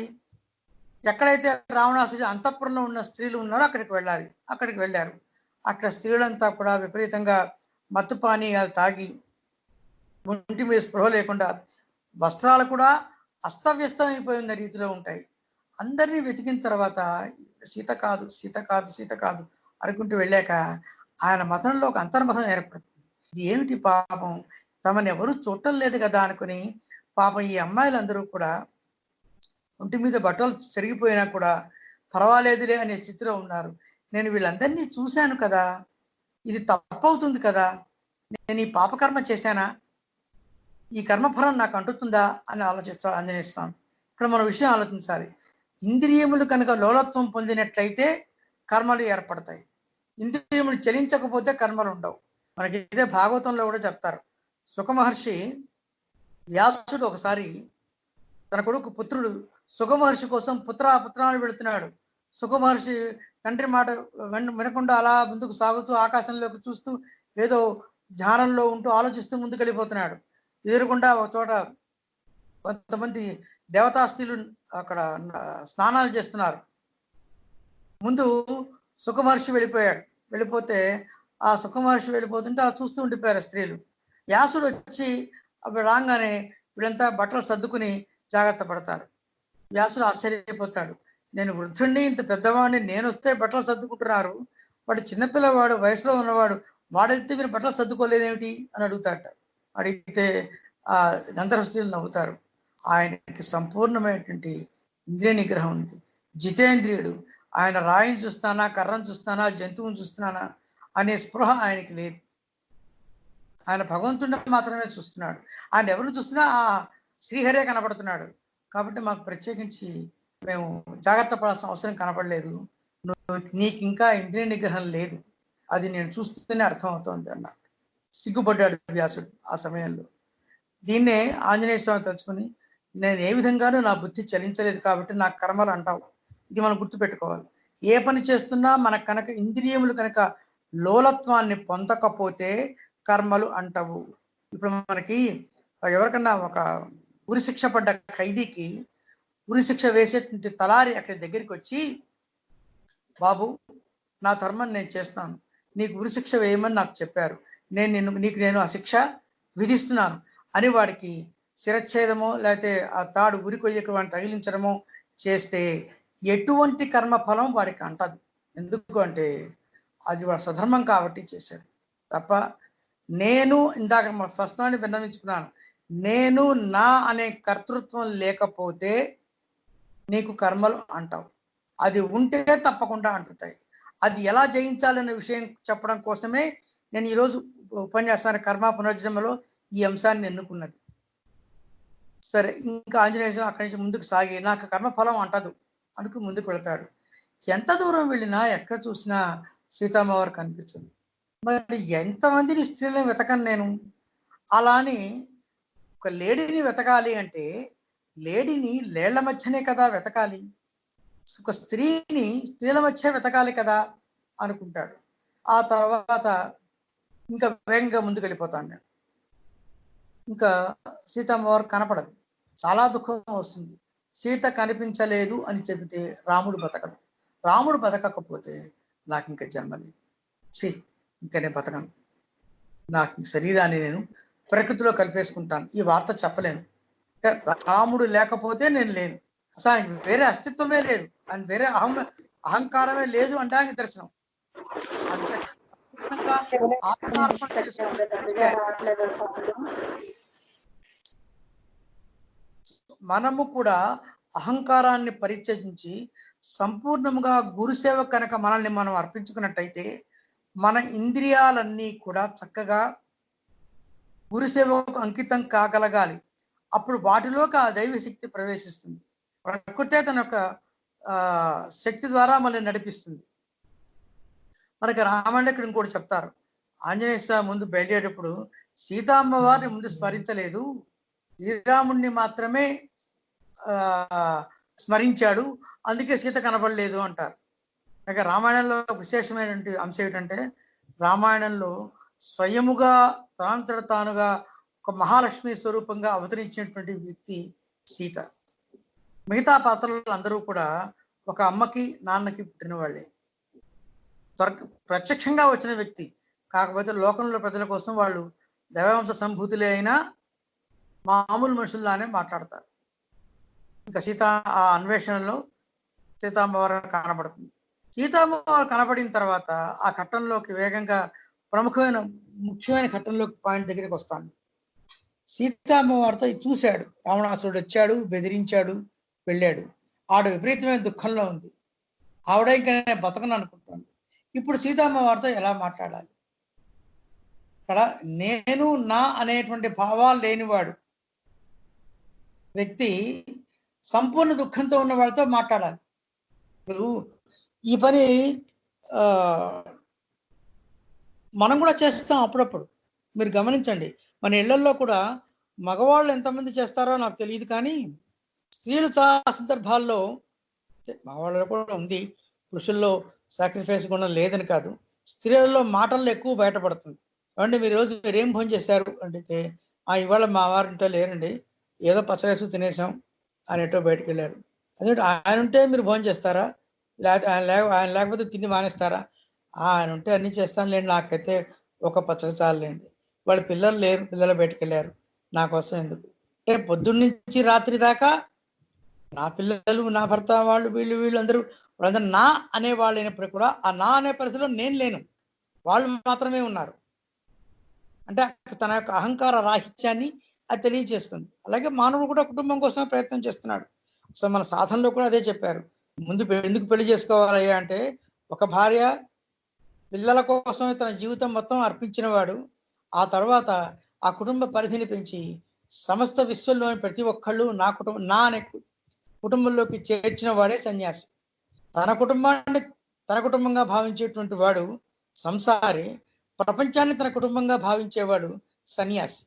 ఎక్కడైతే రావణాసుడి అంతఃపురంలో ఉన్న స్త్రీలు ఉన్నారో అక్కడికి వెళ్ళాలి. అక్కడికి వెళ్ళారు. అక్కడ స్త్రీలంతా కూడా విపరీతంగా మత్తుపానీయాలు తాగి ఒంటి మీద స్పృహ లేకుండా, వస్త్రాలు కూడా అస్తవ్యస్తం అయిపోయిన రీతిలో ఉంటాయి. అందరినీ వెతికిన తర్వాత సీత కాదు, సీత కాదు, సీత కాదు అనుకుంటూ వెళ్ళాక ఆయన మతంలో ఒక అంతర్మతం ఏర్పడుతుంది. ఇది ఏమిటి పాపం, తమని ఎవరు చూడటం లేదు కదా అనుకుని పాపం ఈ అమ్మాయిలందరూ కూడా ఒంటి మీద బట్టలు చెరిగిపోయినా కూడా పర్వాలేదులే అనే స్థితిలో ఉన్నారు. నేను వీళ్ళందరినీ చూశాను కదా, ఇది తప్పవుతుంది కదా, నేను ఈ పాపకర్మ చేశానా, ఈ కర్మఫలం నాకు అంటుతుందా అని ఆలోచిస్తాడు ఆంజనేయ స్వామి. ఇక్కడ మన విషయం ఆలోచించాలి. ఇంద్రియములు కనుక లోలత్వం పొందినట్లయితే కర్మలు ఏర్పడతాయి. ఇంద్రియములు చలించకపోతే కర్మలు ఉండవు. మనకి ఇదే భాగవతంలో కూడా చెప్తారు. సుఖమహర్షి వ్యాసుడు ఒకసారి తన కొడుకు పుత్రుడు సుఖమహర్షి కోసం పుత్రాన్ని వెళుతున్నాడు. సుఖమహర్షి తండ్రి మాట వినకుండా అలా ముందుకు సాగుతూ ఆకాశంలోకి చూస్తూ ఏదో ధ్యానంలో ఉంటూ ఆలోచిస్తూ ముందుకు వెళ్ళిపోతున్నాడు. ఎదురుకుండా ఒక చోట కొంతమంది దేవతాస్త్రీలు అక్కడ స్నానాలు చేస్తున్నారు. ముందు సుఖమహర్షి వెళ్ళిపోతే ఆ సుఖమహర్షి వెళ్ళిపోతుంటే అలా చూస్తూ ఉండిపోయారు స్త్రీలు. వ్యాసుడు వచ్చి అప్పుడు రాగానే వీళ్ళంతా బట్టలు సర్దుకుని జాగ్రత్త పడతారు. వ్యాసుడు ఆశ్చర్యపోతాడు. నేను వృద్ధుణ్ణి, ఇంత పెద్దవాడిని, నేను వస్తే బట్టలు సర్దుకుంటున్నారు, వాడు చిన్నపిల్లవాడు, వయసులో ఉన్నవాడు, వాడైతే మీరు బట్టలు సర్దుకోలేదేమిటి అని అడుగుతాట. అడిగితే ఆ గంధర్వ స్త్రీలు నవ్వుతారు. ఆయనకి సంపూర్ణమైనటువంటి ఇంద్రియ నిగ్రహం ఉంది. జితేంద్రియుడు. ఆయన రాయిని చూస్తానా, కర్రను చూస్తానా, జంతువుని చూస్తున్నానా అనే స్పృహ ఆయనకి లేదు. ఆయన భగవంతుడిని మాత్రమే చూస్తున్నాడు. ఆయన ఎవరు చూస్తున్నా ఆ శ్రీహరే కనపడుతున్నాడు. కాబట్టి మాకు ప్రత్యేకించి మేము జాగ్రత్త పడాల్సిన అవసరం కనపడలేదు. నీకు ఇంకా ఇంద్రియ నిగ్రహం లేదు, అది నేను చూస్తూనే అర్థమవుతోంది అన్నాడు. సిగ్గుపడ్డాడు వ్యాసుడు ఆ సమయంలో. దీన్నే ఆంజనేయ స్వామి తలుచుకుని, నేను ఏ విధంగానూ నా బుద్ధి చలించలేదు కాబట్టి నాకు కర్మలు అంటావు. ఇది మనం గుర్తుపెట్టుకోవాలి. ఏ పని చేస్తున్నా మనకు కనుక ఇంద్రియములు కనుక లోలత్వాన్ని పొందకపోతే కర్మలు అంటవు. ఇప్పుడు మనకి ఎవరికన్నా ఒక ఉరిశిక్ష పడ్డ ఖైదీకి ఉరిశిక్ష వేసేటువంటి తలారి అక్కడి దగ్గరికి వచ్చి, బాబు నా ధర్మం నేను చేస్తాను, నీకు ఉరిశిక్ష వేయమని నాకు చెప్పారు, నీకు నేను ఆ శిక్ష విధిస్తున్నాను అని వాడికి శిరచ్ఛేదమో లేకపోతే ఆ తాడు ఉరి కొయ్యకు వాడిని తగిలించడమో చేస్తే ఎటువంటి కర్మఫలం వాడికి అంటదు. ఎందుకు అంటే అది వాడు స్వధర్మం కాబట్టి చేశాడు తప్ప. నేను ఇందాక ఫస్ట్ నాన్ని విన్నవించుకున్నాను, నేను నా అనే కర్తృత్వం లేకపోతే నీకు కర్మలు అంటావు, అది ఉంటే తప్పకుండా అంటుతాయి. అది ఎలా జయించాలనే విషయం చెప్పడం కోసమే నేను ఈరోజు ఉపన్యాసాన్ని కర్మ పునర్జన్మలో ఈ అంశాన్ని ఎన్నుకున్నది. సరే, ఇంకా ఆంజనేయ స్వామి అక్కడి నుంచి ముందుకు సాగి నాకు కర్మఫలం అంటదు అనుకు ముందుకు వెళ్తాడు. ఎంత దూరం వెళ్ళినా ఎక్కడ చూసినా సీతామ్మవారు కనిపించదు. మరి ఎంతమందిని స్త్రీలను వెతకను నేను? అలా అని ఒక లేడీని వెతకాలి అంటే లేడీని లేళ్ల మధ్యనే కదా వెతకాలి, ఒక స్త్రీని స్త్రీల మధ్య వెతకాలి కదా అనుకుంటాడు. ఆ తర్వాత ఇంకా వేగంగా ముందుకు వెళ్ళిపోతాను నేను. ఇంకా సీతమ్మవారు కనపడదు, చాలా దుఃఖం వస్తుంది. సీత కనిపించలేదు అని చెబితే రాముడు బతకడు, రాముడు బతకకపోతే నాకు ఇంకా జన్మ లేదు. ఇంకా నేను బతకను, నాకు శరీరాన్ని నేను ప్రకృతిలో కలిపేసుకుంటాను. ఈ వార్త చెప్పలేను. రాముడు లేకపోతే నేను లేను, అసలు ఆయనకి వేరే అస్తిత్వమే లేదు, ఆయన వేరే అహంకారమే లేదు అంటానికి దర్శనం. ఆత్మార్పణ చేసుకుంటే మనము కూడా అహంకారాన్ని పరిత్యజించి సంపూర్ణంగా గురుసేవ కనుక మనల్ని మనం అర్పించుకున్నట్టయితే మన ఇంద్రియాలన్నీ కూడా చక్కగా గురుసేవకు అంకితం కాగలగాలి. అప్పుడు వాటిలోకి ఆ దైవ శక్తి ప్రవేశిస్తుంది. ప్రకృతే తన యొక్క శక్తి ద్వారా మనల్ని నడిపిస్తుంది. మనకి రామాయణ ఇక్కడ ఇంకోటి చెప్తారు. ఆంజనేయ స్వామి ముందు బయలుదేరేటప్పుడు సీతామ్మవారిని ముందు స్మరించలేదు, శ్రీరాముడిని మాత్రమే స్మరించాడు, అందుకే సీత కనబడలేదు అంటారు. ఇక రామాయణంలో విశేషమైనటువంటి అంశం ఏంటంటే రామాయణంలో స్వయముగా తానంతట తానుగా ఒక మహాలక్ష్మి స్వరూపంగా అవతరించినటువంటి వ్యక్తి సీత. మిగతా పాత్రలు అందరూ కూడా ఒక అమ్మకి నాన్నకి పుట్టిన వాళ్ళే, ప్రత్యక్షంగా వచ్చిన వ్యక్తి. కాకపోతే లోకంలో ప్రజల కోసం వాళ్ళు దైవాంశ సంభూతులే అయినా మామూలు మనుషుల్లానే మాట్లాడతారు. ఇంకా సీత ఆ అన్వేషణలో సీతామ్మవారు కనబడుతుంది. సీతామ్మవారు కనబడిన తర్వాత ఆ ఘట్టంలోకి వేగంగా ముఖ్యమైన ఘట్టంలోకి పాయింట్ దగ్గరికి వస్తాను. సీతామ్మవారితో చూశాడు, రావణాసురుడు వచ్చాడు, బెదిరించాడు, వెళ్ళాడు. ఆవిడ విపరీతమైన దుఃఖంలో ఉంది. ఆవిడ ఇంకా బతకను అనుకుంటాను. ఇప్పుడు సీతామ్మవారితో ఎలా మాట్లాడాలి? ఇక్కడ నేను నా అనేటువంటి భావాలు లేనివాడు వ్యక్తి సంపూర్ణ దుఃఖంతో ఉన్న వాళ్ళతో మాట్లాడాలి. ఇప్పుడు ఈ పని మనం కూడా చేస్తాం అప్పుడప్పుడు. మీరు గమనించండి, మన ఇళ్లలో కూడా మగవాళ్ళు ఎంతమంది చేస్తారో నాకు తెలియదు, కానీ స్త్రీలు చాలా సందర్భాల్లో, మగవాళ్ళలో కూడా ఉంది, పురుషుల్లో సాక్రిఫైస్ గుణం లేదని కాదు, స్త్రీలలో మాటల్లో ఎక్కువ బయటపడుతుంది. అంటే మీరు రోజు మీరేం భోజనం చేశారు అంటే ఇవాళ మా వారింటో లేరండి, ఏదో పచ్చరేసు తినేసాం అనేటో బయటకు వెళ్ళారు. అదే ఆయన ఉంటే మీరు భోజనం చేస్తారా, లేకపోతే ఆయన లేకపోతే తిండి మానేస్తారా? ఆయన ఉంటే అన్ని చేస్తాను లేండి, నాకైతే ఒక పచ్చడి చాలండి. వాళ్ళ పిల్లలు లేరు, పిల్లలు బయటకు వెళ్ళారు, నా కోసం ఎందుకు? అంటే పొద్దున్న నుంచి రాత్రి దాకా నా పిల్లలు, నా భర్త, వీళ్ళందరూ నా అనే వాళ్ళు అయినప్పుడు కూడా ఆ నా అనే పరిధిలో నేను లేను, వాళ్ళు మాత్రమే ఉన్నారు. అంటే తన యొక్క అహంకార రాహిత్యాన్ని అది తెలియజేస్తుంది. అలాగే మానవుడు కూడా కుటుంబం కోసమే ప్రయత్నం చేస్తున్నాడు. అసలు మన సాధనలో కూడా అదే చెప్పారు. ముందు ఎందుకు పెళ్లి చేసుకోవాలి అంటే ఒక భార్య పిల్లల కోసం తన జీవితం మొత్తం అర్పించిన వాడు, ఆ తర్వాత ఆ కుటుంబ పరిధిని పెంచి సమస్త విశ్వంలోని ప్రతి ఒక్కళ్ళు నా అనే కుటుంబంలోకి చేర్చిన వాడే సన్యాసి. తన కుటుంబాన్ని తన కుటుంబంగా భావించేటువంటి వాడు సంసారి, ప్రపంచాన్ని తన కుటుంబంగా భావించేవాడు సన్యాసి.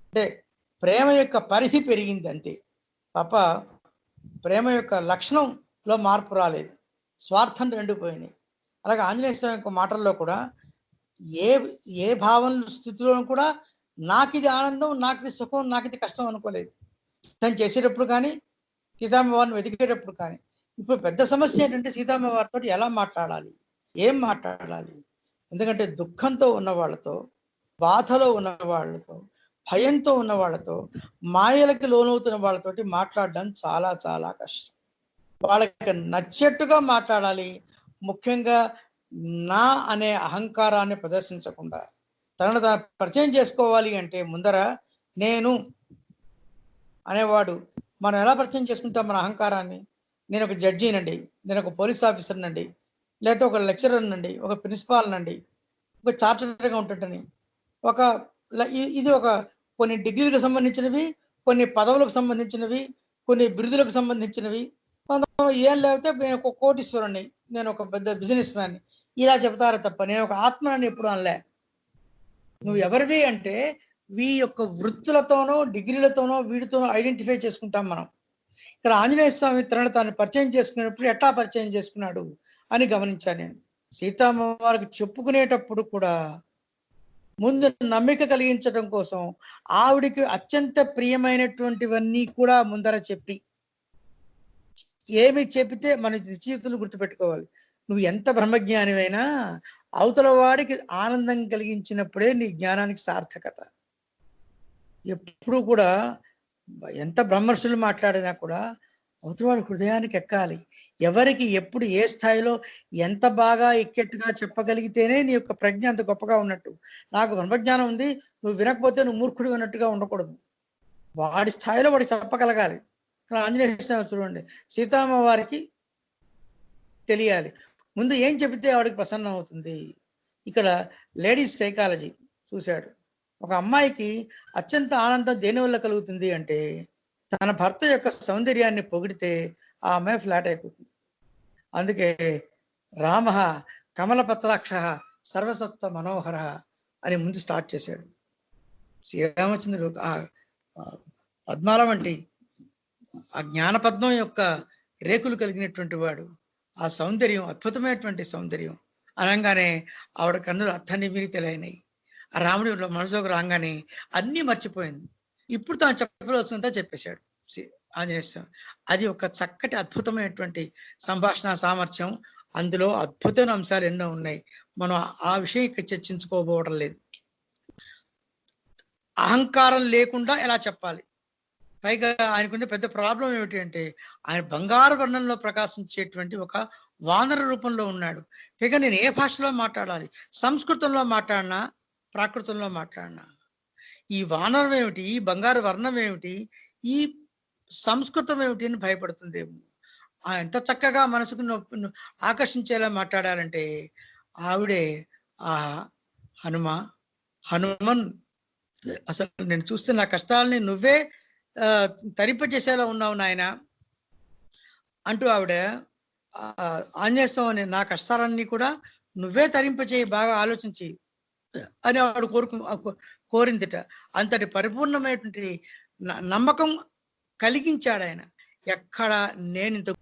అంటే ప్రేమ యొక్క పరిధి పెరిగింది అంతే తప్ప ప్రేమ యొక్క లక్షణంలో మార్పు రాలేదు, స్వార్థం రెండిపోయినాయి. అలాగే ఆంజనేయ స్వామి యొక్క మాటల్లో కూడా ఏ భావం స్థితిలో కూడా నాకు ఇది ఆనందం, నాకు ఇది సుఖం, నాకు ఇది కష్టం అనుకోలేదు. తను చేసేటప్పుడు కానీ సీతామ్మవారిని వెతికేటప్పుడు కానీ. ఇప్పుడు పెద్ద సమస్య ఏంటంటే సీతామ్మవారితో ఎలా మాట్లాడాలి, ఏం మాట్లాడాలి? ఎందుకంటే దుఃఖంతో ఉన్న వాళ్ళతో, బాధలో ఉన్న వాళ్ళతో, భయంతో ఉన్న వాళ్ళతో, మాయలకి లోనవుతున్న వాళ్ళతోటి మాట్లాడడం చాలా చాలా కష్టం. వాళ్ళకి నచ్చేట్టుగా మాట్లాడాలి. ముఖ్యంగా నా అనే అహంకారాన్ని ప్రదర్శించకుండా తనను తాను పరిచయం చేసుకోవాలి అంటే ముందర నేను అనేవాడు మనం ఎలా పరిచయం చేసుకుంటాం మన అహంకారాన్ని? నేను ఒక జడ్జినండి, నేను ఒక పోలీస్ ఆఫీసర్నండి, లేకపోతే ఒక లెక్చరర్నండి, ఒక ప్రిన్సిపాల్నండి, ఒక చార్టర్డ్ అకౌంటెంట్ అని, ఒక ఇది ఒక కొన్ని డిగ్రీలకు సంబంధించినవి, కొన్ని పదవులకు సంబంధించినవి, కొన్ని బిరుదులకు సంబంధించినవి. ఏం లేకపోతే నేను ఒక కోటీశ్వరుణ్ణి, నేను ఒక పెద్ద బిజినెస్ మ్యాన్, ఇలా చెప్తారే తప్ప నేను ఒక ఆత్మని ఎప్పుడు అనలే. నువ్వు ఎవరివి అంటే వీ యొక్క వృత్తులతోనో డిగ్రీలతోనో వీటితోనో ఐడెంటిఫై చేసుకుంటాం మనం. ఇక్కడ ఆంజనేయ స్వామి తనను తాను పరిచయం చేసుకునేటప్పుడు ఎట్లా పరిచయం చేసుకున్నాడు అని గమనించాను నేను. సీతమ్మ వారికి చెప్పుకునేటప్పుడు కూడా ముందు నమ్మిక కలిగించడం కోసం ఆవిడికి అత్యంత ప్రియమైనటువంటివన్నీ కూడా ముందర చెప్పి, ఏమి చెప్పితే మన జీవితంలో గుర్తుపెట్టుకోవాలి. నువ్వు ఎంత బ్రహ్మజ్ఞానివైనా అవతల వాడికి ఆనందం కలిగించినప్పుడే నీ జ్ఞానానికి సార్థకత. ఎప్పుడు కూడా ఎంత బ్రహ్మర్షులు మాట్లాడినా కూడా అవతల వాడి హృదయానికి ఎక్కాలి. ఎవరికి ఎప్పుడు ఏ స్థాయిలో ఎంత బాగా ఎక్కేట్టుగా చెప్పగలిగితేనే నీ యొక్క ప్రజ్ఞ అంత గొప్పగా ఉన్నట్టు. నాకు బ్రహ్మజ్ఞానం ఉంది, నువ్వు వినకపోతే నువ్వు మూర్ఖుడు అన్నట్టుగా ఉండకూడదు. వాడి స్థాయిలో వాడికి చెప్పగలగాలి. ఆంజనేయ స్వామి చూడండి, సీతమ్మ వారికి తెలియాలి ముందు ఏం చెబితే ఆవిడకి ప్రసన్నం అవుతుంది. ఇక్కడ లేడీస్ సైకాలజీ చూశాడు. ఒక అమ్మాయికి అత్యంత ఆనందం దేని వల్ల కలుగుతుంది అంటే తన భర్త యొక్క సౌందర్యాన్ని పొగిడితే ఆ అమ్మాయి ఫ్లాట్ అయిపోతుంది. అందుకే రామ కమలపత్రాక్ష సర్వసత్వ మనోహర అని ముందు స్టార్ట్ చేశాడు. శ్రీరామచంద్రుడు ఆ పద్మాల వంటి ఆ జ్ఞానపద్మం యొక్క రేకులు కలిగినటువంటి వాడు. ఆ సౌందర్యం అద్భుతమైనటువంటి సౌందర్యం అనగానే ఆవిడ కన్నులు అర్థనిమిరితలైనాయి. ఆ రాముడి మనసులోకి రాగానే అన్నీ మర్చిపోయింది. ఇప్పుడు తాను చెప్పవలసినంతా చెప్పేశాడు ఆంజనేయ స్వామి. అది ఒక చక్కటి అద్భుతమైనటువంటి సంభాషణ సామర్థ్యం. అందులో అద్భుతమైన అంశాలు ఎన్నో ఉన్నాయి. మనం ఆ విషయం ఇక్కడ చర్చించుకోబోవడం లేదు. అహంకారం లేకుండా ఎలా చెప్పాలి? పైగా ఆయనకున్న పెద్ద ప్రాబ్లం ఏమిటి అంటే ఆయన బంగారు వర్ణంలో ప్రకాశించేటువంటి ఒక వానర రూపంలో ఉన్నాడు. పైగా నేను ఏ భాషలో మాట్లాడాలి? సంస్కృతంలో మాట్లాడినా, ప్రాకృతంలో మాట్లాడినా, ఈ వానరం ఏమిటి, ఈ బంగారు వర్ణం ఏమిటి, ఈ సంస్కృతం ఏమిటి అని భయపడుతుందేమో. ఎంత చక్కగా మనసుకు ఆకర్షించేలా మాట్లాడాలంటే ఆవిడే ఆ హనుమన్ అసలు నేను చూస్తే నా కష్టాలని నువ్వే తరింపజేసేలా ఉన్నావు నాయన అంటూ ఆవిడ ఆంజనేయ స్వామి నా కష్టాలన్నీ కూడా నువ్వే తరింపచేయి, బాగా ఆలోచించి అని ఆవిడ కోరిందిట. అంతటి పరిపూర్ణమైనటువంటి నమ్మకం కలిగించాడు ఆయన. ఎక్కడ నేను ఇంత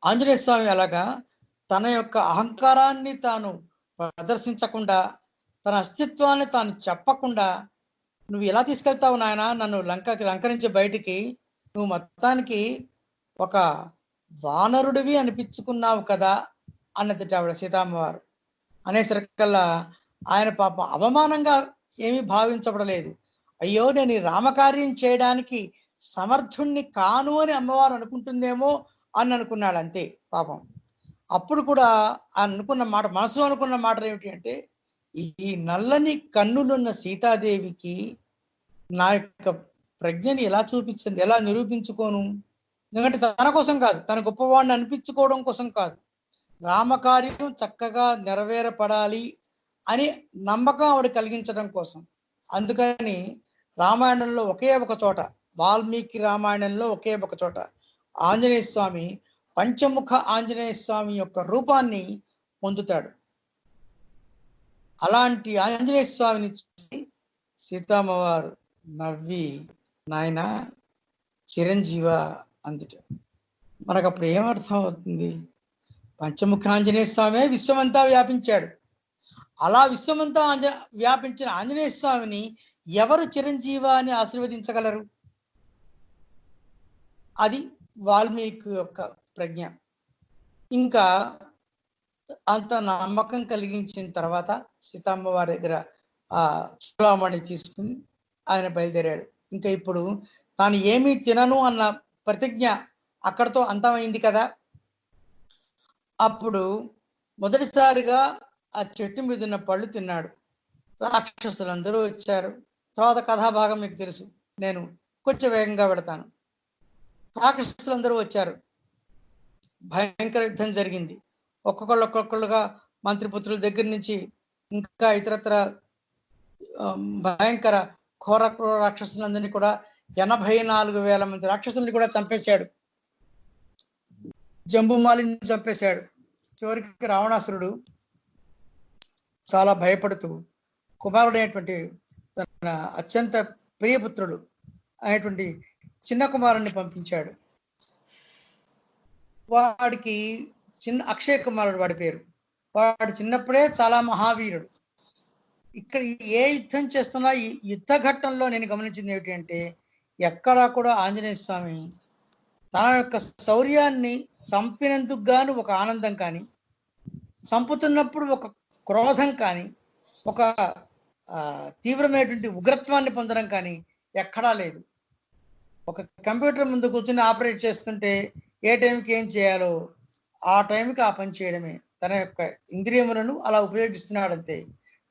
ఆంజనేయ స్వామి అలాగా తన యొక్క అహంకారాన్ని తాను ప్రదర్శించకుండా, తన అస్తిత్వాన్ని తాను చెప్పకుండా, నువ్వు ఎలా తీసుకెళ్తావు నాయన నన్ను లంకరించి బయటికి, నువ్వు మొత్తానికి ఒక వానరుడివి అనిపించుకున్నావు కదా అన్నది ఆవిడ సీతమ్మవారు. అనేసరికల్లా ఆయన పాపం అవమానంగా ఏమీ భావించబడలేదు. అయ్యో నేను ఈ రామకార్యం చేయడానికి సమర్థుణ్ణి కాను అని అమ్మవారు అనుకుంటుందేమో అని అనుకున్నాడు అంతే పాపం. అప్పుడు కూడా అనుకున్న మాట, మనసులో అనుకున్న మాటలు ఏమిటి అంటే, ఈ నల్లని కన్నులున్న సీతాదేవికి నా యొక్క ప్రజ్ఞని ఎలా చూపించింది, ఎలా నిరూపించుకోను? ఎందుకంటే తన కోసం కాదు, తన గొప్పవాడిని అనిపించుకోవడం కోసం కాదు, రామకార్యం చక్కగా నెరవేరపడాలి అని నమ్మకం ఆవిడ కలిగించడం కోసం. అందుకని రామాయణంలో ఒకే ఒక చోట, వాల్మీకి రామాయణంలో ఒకే ఒక చోట ఆంజనేయ స్వామి పంచముఖ ఆంజనేయ స్వామి యొక్క రూపాన్ని పొందుతాడు. అలాంటి ఆంజనేయ స్వామిని చూసి సీతమ్మవారు నవ్వి నాయన చిరంజీవ అందుట. మనకు అప్పుడు ఏమర్థం అవుతుంది? పంచముఖ ఆంజనేయ స్వామి విశ్వమంతా వ్యాపించాడు. అలా విశ్వమంతా వ్యాపించిన ఆంజనేయ స్వామిని ఎవరు చిరంజీవ అని ఆశీర్వదించగలరు? అది వాల్మీకి యొక్క ప్రజ్ఞ. ఇంకా అంత నమ్మకం కలిగించిన తర్వాత సీతమ్మ వారి దగ్గర ఆ చూడమని తీసుకుని ఆయన బయలుదేరాడు. ఇంకా ఇప్పుడు తాను ఏమీ తినను అన్న ప్రతిజ్ఞ అక్కడతో అంతమైంది కదా. అప్పుడు మొదటిసారిగా ఆ చెట్టు మీద ఉన్న పళ్ళు తిన్నాడు. రాక్షసులందరూ వచ్చారు. తర్వాత కథాభాగం మీకు తెలుసు, నేను కొంచెం వేగంగా పెడతాను. రాక్షసులందరూ వచ్చారు. భయంకర యుద్ధం జరిగింది. ఒక్కొక్కళ్ళుగా మంత్రిపుత్రుల దగ్గర నుంచి ఇంకా ఇతరత్ర భయంకర ఘోర క్రూర రాక్షసులందరినీ కూడా 84,000 మంది రాక్షసుల్ని కూడా చంపేశాడు. జంబుమాలిని చంపేశాడు. చివరికి రావణాసురుడు చాలా భయపడుతూ కుమారుడైనటువంటి తన అత్యంత ప్రియపుత్రుడు అనేటువంటి చిన్న కుమారుణ్ణి పంపించాడు. వాడికి అక్షయ కుమారుడు వాడి పేరు. వాడు చిన్నప్పుడే చాలా మహావీరుడు. ఇక్కడ ఏ యుద్ధం చేస్తున్నా ఈ యుద్ధ ఘట్టంలో నేను గమనించింది ఏమిటి అంటే, ఎక్కడా కూడా ఆంజనేయ స్వామి తన యొక్క శౌర్యాన్ని చంపినందుకు గాను ఒక ఆనందం కానీ, చంపుతున్నప్పుడు ఒక క్రోధం కానీ, ఒక తీవ్రమైనటువంటి ఉగ్రత్వాన్ని పొందడం కానీ ఎక్కడా లేదు. ఒక కంప్యూటర్ ముందు కూర్చొని ఆపరేట్ చేస్తుంటే ఏ టైంకి ఏం చేయాలో ఆ టైంకి ఆ పని చేయడమే. తన యొక్క ఇంద్రియములను అలా ఉపయోగిస్తున్నాడంతే.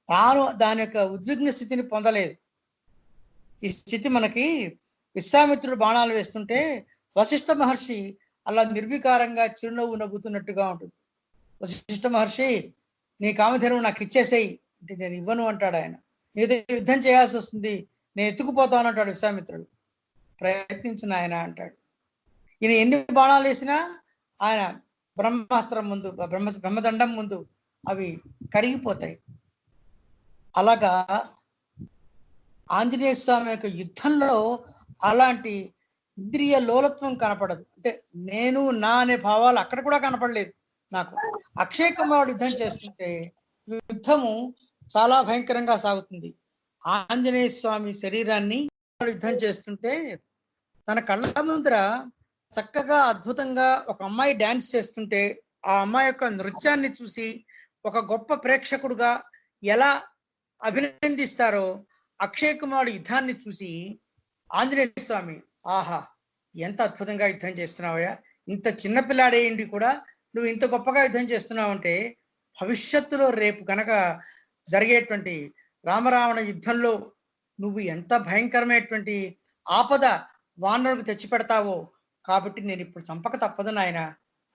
తాను దాని యొక్క ఉద్విగ్న స్థితిని పొందలేదు. ఈ స్థితి మనకి విశ్వామిత్రుడు బాణాలు వేస్తుంటే వశిష్ఠ మహర్షి అలా నిర్వికారంగా చిరునవ్వు నవ్వుతున్నట్టుగా ఉంటుంది. వశిష్ఠ మహర్షి, నీ కామధేనువు నాకు ఇచ్చేసేయి అంటే నేను ఇవ్వను అంటాడు ఆయన. నీతో యుద్ధం చేయాల్సి వస్తుంది, నేను ఎత్తుకుపోతాను అంటాడు విశ్వామిత్రుడు. ప్రయత్నించిన ఆయన అంటాడు. ఈయన ఎన్ని బాణాలు వేసినా ఆయన బ్రహ్మాస్త్రం ముందు బ్రహ్మదండం ముందు అవి కరిగిపోతాయి. అలాగా ఆంజనేయ స్వామి యొక్క యుద్ధంలో అలాంటి ఇంద్రియ లోలత్వం కనపడదు. అంటే నేను నా అనే భావాలు అక్కడ కూడా కనపడలేదు నాకు. అక్షయ కుమారుడు యుద్ధం చేస్తుంటే యుద్ధము చాలా భయంకరంగా సాగుతుంది. ఆంజనేయ స్వామి శరీరాన్ని యుద్ధం చేస్తుంటే తన కళ్ళ ముందర చక్కగా అద్భుతంగా ఒక అమ్మాయి డాన్స్ చేస్తుంటే ఆ అమ్మాయి యొక్క నృత్యాన్ని చూసి ఒక గొప్ప ప్రేక్షకుడుగా ఎలా అభినందిస్తారో అక్షయ్ కుమారుడు యుద్ధాన్ని చూసి ఆంజనేయ స్వామి, ఆహా ఎంత అద్భుతంగా యుద్ధం చేస్తున్నావయ్యా, ఇంత చిన్నపిల్లాడేయండి కూడా నువ్వు ఇంత గొప్పగా యుద్ధం చేస్తున్నావు అంటే భవిష్యత్తులో రేపు కనుక జరిగేటువంటి రామరావణ యుద్ధంలో నువ్వు ఎంత భయంకరమైనటువంటి ఆపద వానరులకు తెచ్చిపెడతావో, కాబట్టి నేను ఇప్పుడు చంపక తప్పదు నాయన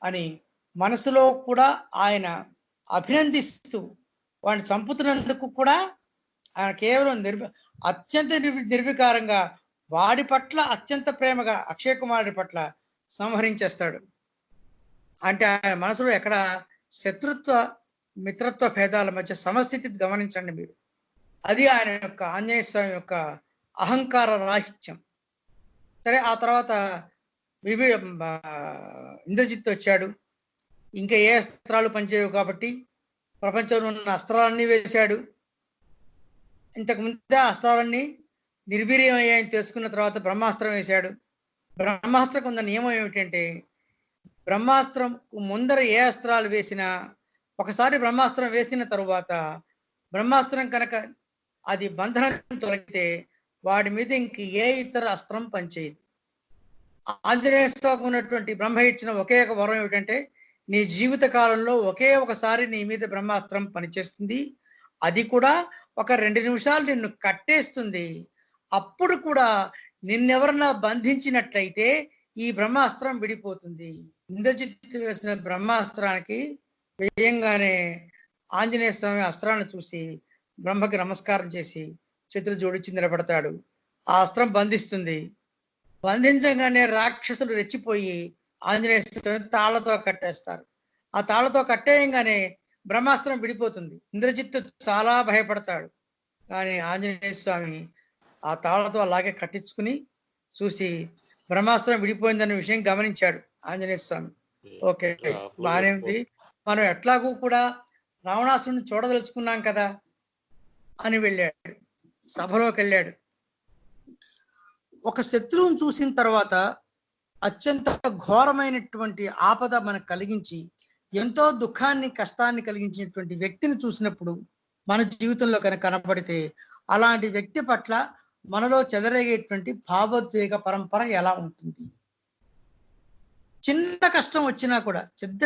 అని మనసులో కూడా ఆయన అభినందిస్తూ వాడిని చంపుతున్నందుకు కూడా ఆయన కేవలం అత్యంత నిర్వికారంగా వాడి పట్ల అత్యంత ప్రేమగా అక్షయ్ కుమారుడి పట్ల సంహరించేస్తాడు. అంటే ఆయన మనసులో ఎక్కడ శత్రుత్వ మిత్రత్వ భేదాల మధ్య సమస్థితి గమనించండి మీరు. అది ఆయన యొక్క ఆంజనేయ స్వామి యొక్క అహంకార రాహిత్యం. సరే, ఆ తర్వాత ఇంద్రజిత్ వచ్చాడు. ఇంకా ఏ అస్త్రాలు పనిచేయవు కాబట్టి ప్రపంచంలో ఉన్న అస్త్రాలన్నీ వేశాడు. ఇంతకుముందే అస్త్రాలన్నీ నిర్వీర్యం అయ్యాయని తెలుసుకున్న తర్వాత బ్రహ్మాస్త్రం వేశాడు. బ్రహ్మాస్త్రం ఉన్న నియమం ఏమిటంటే, బ్రహ్మాస్త్రం ముందర ఏ అస్త్రాలు వేసినా ఒకసారి బ్రహ్మాస్త్రం వేసిన తరువాత బ్రహ్మాస్త్రం కనుక అది బంధనం తొలగితే వాడి మీద ఇంక ఏ ఇతర అస్త్రం పనిచేయదు. ఆంజనేయ స్వామికి ఉన్నటువంటి బ్రహ్మ ఇచ్చిన ఒకే ఒక వరం ఏమిటంటే, నీ జీవిత కాలంలో ఒకే ఒకసారి నీ మీద బ్రహ్మాస్త్రం పనిచేస్తుంది. అది కూడా ఒక 2 నిమిషాలు నిన్ను కట్టేస్తుంది. అప్పుడు కూడా నిన్నెవరన్నా బంధించినట్లయితే ఈ బ్రహ్మాస్త్రం విడిపోతుంది. ఇంద్రజిత్తు వేసిన బ్రహ్మాస్త్రానికి వేయంగానే ఆంజనేయ స్వామి అస్త్రాన్ని చూసి బ్రహ్మకి నమస్కారం చేసి చేతులు జోడించి నిలబడతాడు. ఆ అస్త్రం బంధిస్తుంది. బంధించగానే రాక్షసులు రెచ్చిపోయి ఆంజనేయ స్వామిని తాళ్లతో కట్టేస్తారు. ఆ తాళ్లతో కట్టేయంగానే బ్రహ్మాస్త్రం విడిపోతుంది. ఇంద్రజిత్తు చాలా భయపడతాడు. కానీ ఆంజనేయ స్వామి ఆ తాళ్లతో అలాగే కట్టించుకుని చూసి బ్రహ్మాస్త్రం విడిపోయిందనే విషయం గమనించాడు ఆంజనేయ స్వామి. ఓకే, బాగానే ఉంది, మనం ఎట్లాగూ కూడా రావణాసురుని చూడదలుచుకున్నాం కదా అని వెళ్ళాడు. సభలోకి వెళ్ళాడు. ఒక శత్రువుని చూసిన తర్వాత అత్యంత ఘోరమైనటువంటి ఆపద మనకు కలిగించి ఎంతో దుఃఖాన్ని కష్టాన్ని కలిగించినటువంటి వ్యక్తిని చూసినప్పుడు మన జీవితంలో కనుక కనపడితే అలాంటి వ్యక్తి పట్ల మనలో చెలరేగేటువంటి భావోద్వేగ పరంపర ఎలా ఉంటుంది? చిన్న కష్టం వచ్చినా కూడా,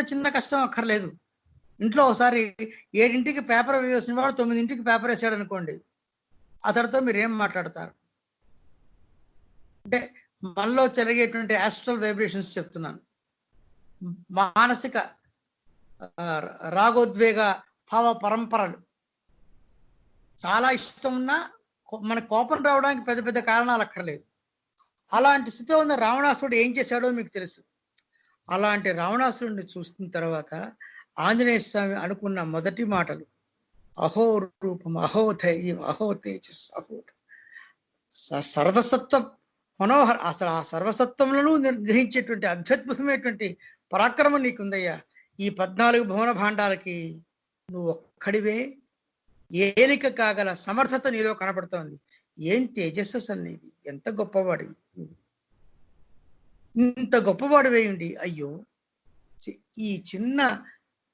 చిన్న కష్టం అక్కర్లేదు, ఇంట్లో ఒకసారి 7ంటికి పేపర్ వేసిన వాడు 9ంటికి పేపర్ వేసాడు అనుకోండి, అతడితో మీరు ఏం మాట్లాడతారు? అంటే మనలో జరిగేటువంటి ఆస్ట్రల్ వైబ్రేషన్స్ చెప్తున్నాను. మానసిక రాగోద్వేగ భావ పరంపరలు చాలా ఇష్టం ఉన్నా మన కోపం రావడానికి పెద్ద పెద్ద కారణాలు అక్కర్లేదు. అలాంటి స్థితిలో ఉన్న రావణాసురుడు ఏం చేశాడో మీకు తెలుసు. అలాంటి రావణాసురుడిని చూసిన తర్వాత ఆంజనేయ స్వామి అనుకున్న మొదటి మాటలు అహో రూపం, అహో ధైర్యం, అహో తేజస్, అహో సర్వసత్వం మనోహర్. అసలు ఆ సర్వసత్వములను నిర్గ్రహించేటువంటి అత్యద్భుతమైనటువంటి పరాక్రమం నీకుందయ్యా. ఈ 14 భువన భాండాలకి నువ్వు ఒక్కడివే ఏలిక కాగల సమర్థత నీలో కనపడుతోంది. ఏం తేజస్సు అసలు నీది, ఎంత గొప్పవాడి, ఇంత గొప్పవాడు వేయండి. అయ్యో, ఈ చిన్న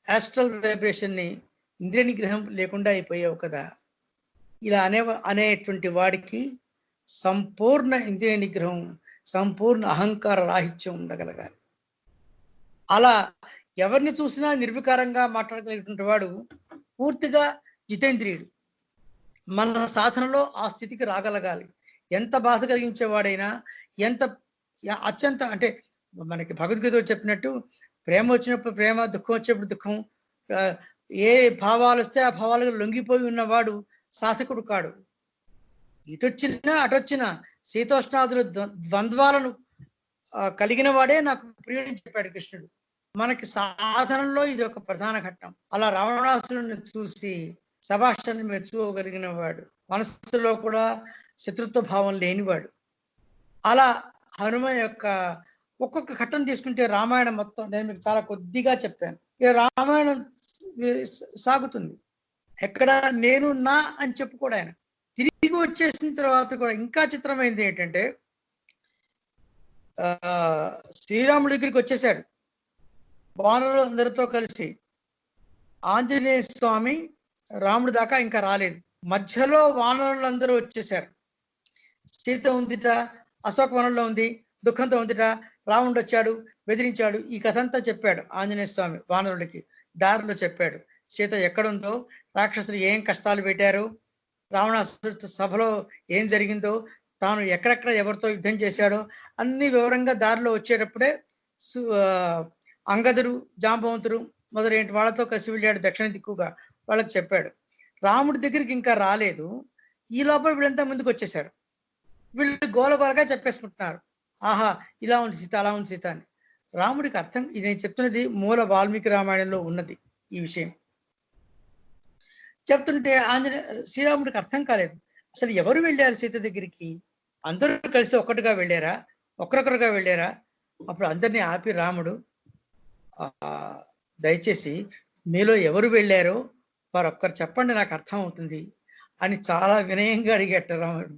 ఆస్ట్రల్ వైబ్రేషన్ ని ఇంద్రియ నిగ్రహం లేకుండా అయిపోయావు కదా. ఇలా అనేటువంటి వాడికి సంపూర్ణ ఇంద్రియ నిగ్రహం, సంపూర్ణ అహంకార రాహిత్యం ఉండగలగాలి. అలా ఎవరిని చూసినా నిర్వికారంగా మాట్లాడగలిగినటువంటి వాడు పూర్తిగా జితేంద్రియుడు. మన సాధనలో ఆ స్థితికి రాగలగాలి. ఎంత బాధ కలిగించేవాడైనా, ఎంత అత్యంత అంటే మనకి భగవద్గీతలో చెప్పినట్టు ప్రేమ వచ్చినప్పుడు ప్రేమ, దుఃఖం వచ్చినప్పుడు దుఃఖం, ఏ భావాలు వస్తే ఆ భావాలకు లొంగిపోయి ఉన్నవాడు సాధకుడు కాడు. ఇటొచ్చినా అటొచ్చినా శీతోష్ణాదులు ద్వంద్వాలను కలిగిన వాడే నాకు ప్రియుడని చెప్పాడు కృష్ణుడు. మనకి సాధనలో ఇది ఒక ప్రధాన ఘట్టం. అలా రావణాసురుడిని చూసి శభాషని మెచ్చుకోగలిగిన వాడు, మనస్సులో కూడా శత్రుత్వ భావం లేనివాడు. అలా హనుమ యొక్క ఒక్కొక్క ఘట్టం తీసుకుంటే రామాయణం మొత్తం నేను మీకు చాలా కొద్దిగా చెప్పాను. ఇక రామాయణం సాగుతుంది. ఎక్కడ నేను నా అని చెప్పుకోడు ఆయన. తిరిగి వచ్చేసిన తర్వాత కూడా ఇంకా చిత్రమైంది ఏంటంటే శ్రీరాముడి దగ్గరికి వచ్చేసాడు వానరులు అందరితో కలిసి. ఆంజనేయ స్వామి రాముడి దాకా ఇంకా రాలేదు. మధ్యలో వానరులందరూ వచ్చేసారు. సీత ఉందిట అశోకవనంలో ఉంది, దుఃఖంతో ఉందిట, రాముడు వచ్చాడు, బెదిరించాడు. ఈ కథ అంతా చెప్పాడు ఆంజనేయ స్వామి వానరుడికి. దారిలో చెప్పాడు సీత ఎక్కడుందో, రాక్షసులు ఏం కష్టాలు పెట్టారు, రావణాసురుడి సభలో ఏం జరిగిందో, తాను ఎక్కడెక్కడ ఎవరితో యుద్ధం చేశాడో అన్ని వివరంగా దారిలో వచ్చేటప్పుడే అంగదుడు, జాంబవంతుడు మొదలైన వాళ్ళతో కలిసి వెళ్ళాడు దక్షిణ దిక్కుగా. వాళ్ళకి చెప్పాడు. రాముడి దగ్గరికి ఇంకా రాలేదు. ఈ లోపల వీళ్ళంతా ముందుకు వచ్చేసారు. వీళ్ళు గోలగోలగా చెప్పేసుకుంటున్నారు, ఆహా ఇలా ఉంది సీత, అలా ఉంది సీత అని. రాముడికి అర్థం, ఇది నేను చెప్తున్నది మూల వాల్మీకి రామాయణంలో ఉన్నది ఈ విషయం. చెప్తుంటే శ్రీరాముడికి అర్థం కాలేదు. అసలు ఎవరు వెళ్ళారు సీత దగ్గరికి? అందరూ కలిసి ఒక్కటిగా వెళ్ళారా, ఒక్కరొకరుగా వెళ్ళారా? అప్పుడు అందరినీ ఆపి రాముడు, దయచేసి మీలో ఎవరు వెళ్ళారో వారు ఒక్కరు చెప్పండి, నాకు అర్థం అవుతుంది అని చాలా వినయంగా అడిగట రాముడు.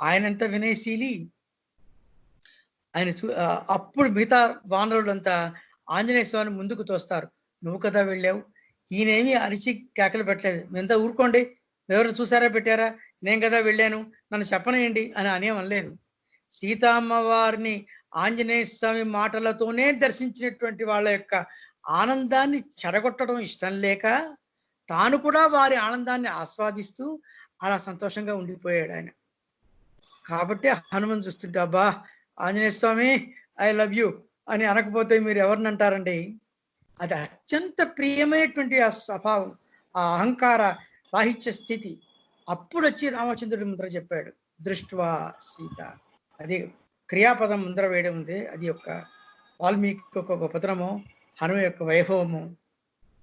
ఆయనంత వినయశీలి ఆయన. అప్పుడు మిగతా వానరులంతా ఆంజనేయ స్వామిని ముందుకు తోస్తారు. నువ్వు కదా వెళ్ళావు, ఈయనేమి అరిచి కేకలు పెట్టలేదు. మీరంతా ఊరుకోండి, ఎవరు చూసారా పెట్టారా, నేను కదా వెళ్ళాను, నన్ను చెప్పనేయండి అని అనేమనలేదు. సీతామ్మవారిని ఆంజనేయ స్వామి మాటలతోనే దర్శించినటువంటి వాళ్ళ యొక్క ఆనందాన్ని చెడగొట్టడం ఇష్టం లేక తాను కూడా వారి ఆనందాన్ని ఆస్వాదిస్తూ అలా సంతోషంగా ఉండిపోయాడు ఆయన. కాబట్టి హనుమని చూస్తుంటే, అబ్బా ఆంజనేయ స్వామి ఐ లవ్ యూ అని అనకపోతే మీరు ఎవరిని అంటారండి? అది అత్యంత ప్రియమైనటువంటి ఆ స్వభావం, ఆ అహంకార రాహిత్య స్థితి. అప్పుడు వచ్చి రామచంద్రుడి ముందర చెప్పాడు, దృష్ట్వా సీత. అది క్రియాపదం ముందర వేయడం ఉంది. అది యొక్క వాల్మీకి యొక్క గొప్పతనము, హనుమ యొక్క వైభవము.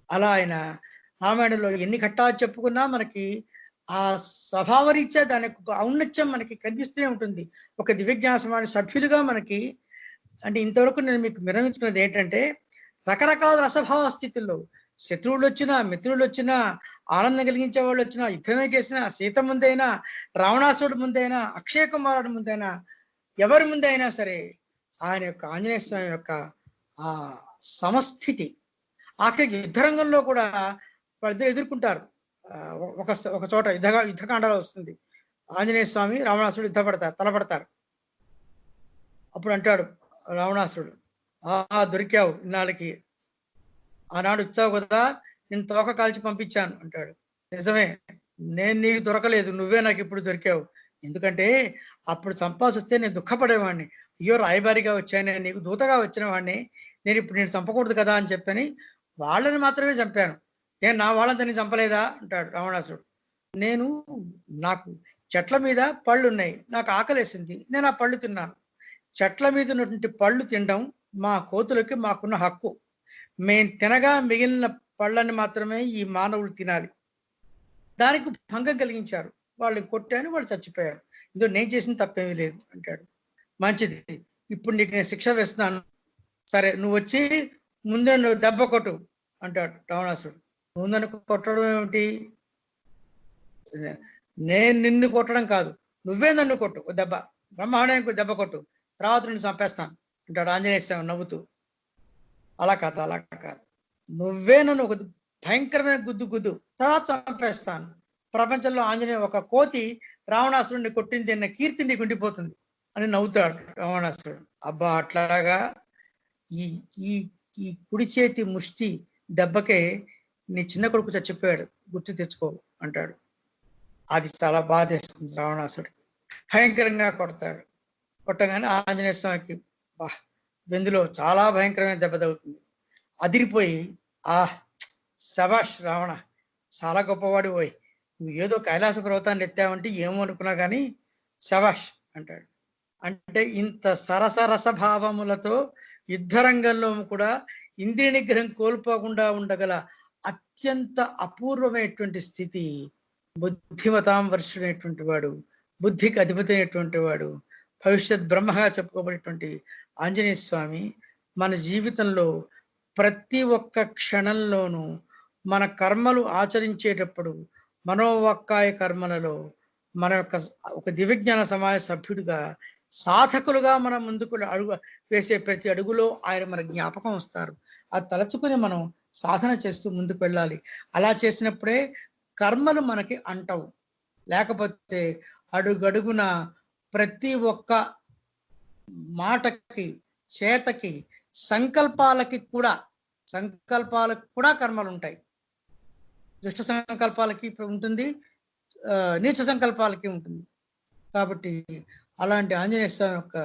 అలా ఆయన రామాయణంలో ఎన్ని ఘట్టాలు చెప్పుకున్నా మనకి ఆ స్వభావరీత్యా దాని యొక్క ఔన్నత్యం మనకి కనిపిస్తూనే ఉంటుంది. ఒక దివ్యజ్ఞాన సమాజ సభ్యులుగా మనకి, అంటే ఇంతవరకు నేను మీకు విరమించుకున్నది ఏంటంటే, రకరకాల రసభావ స్థితుల్లో శత్రువులు వచ్చినా, మిత్రులు వచ్చినా, ఆనందం కలిగించే వాళ్ళు వచ్చినా, యుద్ధమే చేసినా, సీత ముందైనా, రావణాసురుడు ముందైనా, అక్షయ కుమారుడు ముందైనా, ఎవరి ముందైనా సరే ఆయన యొక్క ఆంజనేయ స్వామి యొక్క ఆ సమస్థితి. ఆఖరికి యుద్ధరంగంలో కూడా వాళ్ళిద్దరు ఎదుర్కొంటారు. ఒక చోట యుద్ధకాండలో వస్తుంది, ఆంజనేయ స్వామి రావణాసురుడు తలపడతారు. అప్పుడు అంటాడు రావణాసురుడు, దొరికావు ఇన్నాళ్ళకి, ఆనాడు వచ్చావు కదా, నేను తోక కాల్చి పంపించాను అంటాడు. నిజమే, నేను నీకు దొరకలేదు, నువ్వే నాకు ఇప్పుడు దొరికావు. ఎందుకంటే అప్పుడు చంపాల్సి వస్తే నేను దుఃఖపడేవాడిని. అయ్యో రాయబారిగా వచ్చాను, నీకు దూతగా వచ్చిన వాడిని, నేను ఇప్పుడు నేను చంపకూడదు కదా అని చెప్పని వాళ్ళని మాత్రమే చంపాను. నేను నా వాళ్ళందరినీ చంపలేదా అంటాడు రావణాసుడు. నేను నాకు చెట్ల మీద పళ్ళు ఉన్నాయి, నాకు ఆకలేసింది, నేను ఆ పళ్ళు తిన్నాను. చెట్ల మీద ఉన్నటువంటి పళ్ళు తినడం మా కోతులకి మాకున్న హక్కు. మేము తినగా మిగిలిన పళ్ళని మాత్రమే ఈ మానవులు తినాలి. దానికి భంగం కలిగించారు, వాళ్ళని కొట్టాను, వాళ్ళు చచ్చిపోయారు. ఇందులో నేను చేసిన తప్పేమీ లేదు అంటాడు. మంచిది, ఇప్పుడు నీకు నేను శిక్ష వేస్తున్నాను, సరే నువ్వు వచ్చి ముందే నువ్వు దెబ్బ కొట్టు అంటాడు రావణాసుడు. నువ్వు నన్ను కొట్టడం ఏమిటి, నేను నిన్ను కొట్టడం కాదు, నువ్వే నన్ను కొట్టు, ఓ దెబ్బ, బ్రహ్మాండానికి దెబ్బ కొట్టు, తర్వాత నిన్ను చంపేస్తాను అంటాడు ఆంజనేయ స్వామి నవ్వుతూ. అలా కాదు, అలా కాదు, నువ్వే నన్ను ఒక భయంకరమైన గుద్దు గుద్దు, తర్వాత చంపేస్తాను. ప్రపంచంలో ఆంజనేయ ఒక కోతి రావణాసురుడిని కొట్టింది అన్న కీర్తి నీకు ఉండిపోతుంది అని నవ్వుతాడు రావణాసురుడు. అబ్బా అట్లాగా ఈ ఈ ఈ కుడి చేతి ముష్టి దెబ్బకే నీ చిన్న కొడుకు చచ్చిపోయాడు, గుర్తు తెచ్చుకో అంటాడు. అది చాలా బాధేస్తుంది రావణాసుడికి. భయంకరంగా కొడతాడు. కొట్టగానే ఆంజనేయ స్వామికి వెందులో చాలా భయంకరమైన దెబ్బ తగ్గుతుంది. అదిరిపోయి శభాష్ రావణ, చాలా గొప్పవాడు పోయి, నువ్వు ఏదో కైలాస పర్వతాన్ని ఎత్తావంటే ఏమో అనుకున్నా కానీ శభాష్ అంటాడు. అంటే ఇంత సరసరస భావములతో యుద్ధరంగంలో కూడా ఇంద్రియ నిగ్రహం కోల్పోకుండా ఉండగల అత్యంత అపూర్వమైనటువంటి స్థితి, బుద్ధిమతాం వర్షుడైనటువంటి వాడు, బుద్ధికి అధిపతి అయినటువంటి వాడు, భవిష్యత్ బ్రహ్మగా చెప్పుకోబడేటువంటి ఆంజనేయ స్వామి మన జీవితంలో ప్రతి ఒక్క క్షణంలోనూ మన కర్మలు ఆచరించేటప్పుడు మనోవాక్కాయ కర్మలలో మన యొక్క ఒక దివ్యజ్ఞాన సమాజ సభ్యుడిగా, సాధకులుగా మనం ముందుకు అడుగు వేసే ప్రతి అడుగులో ఆయన మన జ్ఞాపకం వస్తారు. అది తలచుకుని మనం సాధన చేస్తూ ముందుకు వెళ్ళాలి. అలా చేసినప్పుడే కర్మలు మనకి అంటవు. లేకపోతే అడుగడుగున ప్రతి ఒక్క మాటకి, చేతకి, సంకల్పాలకు కూడా కర్మలు ఉంటాయి. దుష్ట సంకల్పాలకి ఉంటుంది, నీచ సంకల్పాలకి ఉంటుంది. కాబట్టి అలాంటి ఆంజనేయ స్వామి యొక్క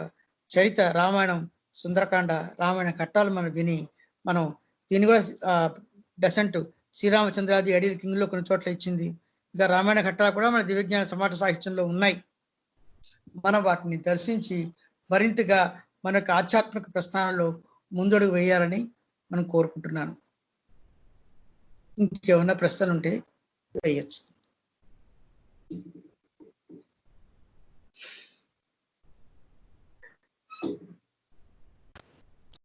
చరిత్ర, రామాయణం, సుందరకాండ, రామాయణ ఘట్టాలు మనం విని మనం దీన్ని కూడా డెసెంట్ శ్రీరామచంద్రాది అడిల్ కింగ్లో కొన్ని చోట్ల ఇచ్చింది. ఇంకా రామాయణ ఘట్టాలు కూడా మన దివ్యజ్ఞాన సమాజ సాహిత్యంలో ఉన్నాయి. మనం వాటిని దర్శించి మరింతగా మన యొక్క ఆధ్యాత్మిక ప్రస్థానంలో ముందడుగు వేయాలని మనం కోరుకుంటున్నాను. ఇంకేమన్నా ప్రశ్నలు ఉంటే వేయచ్చు.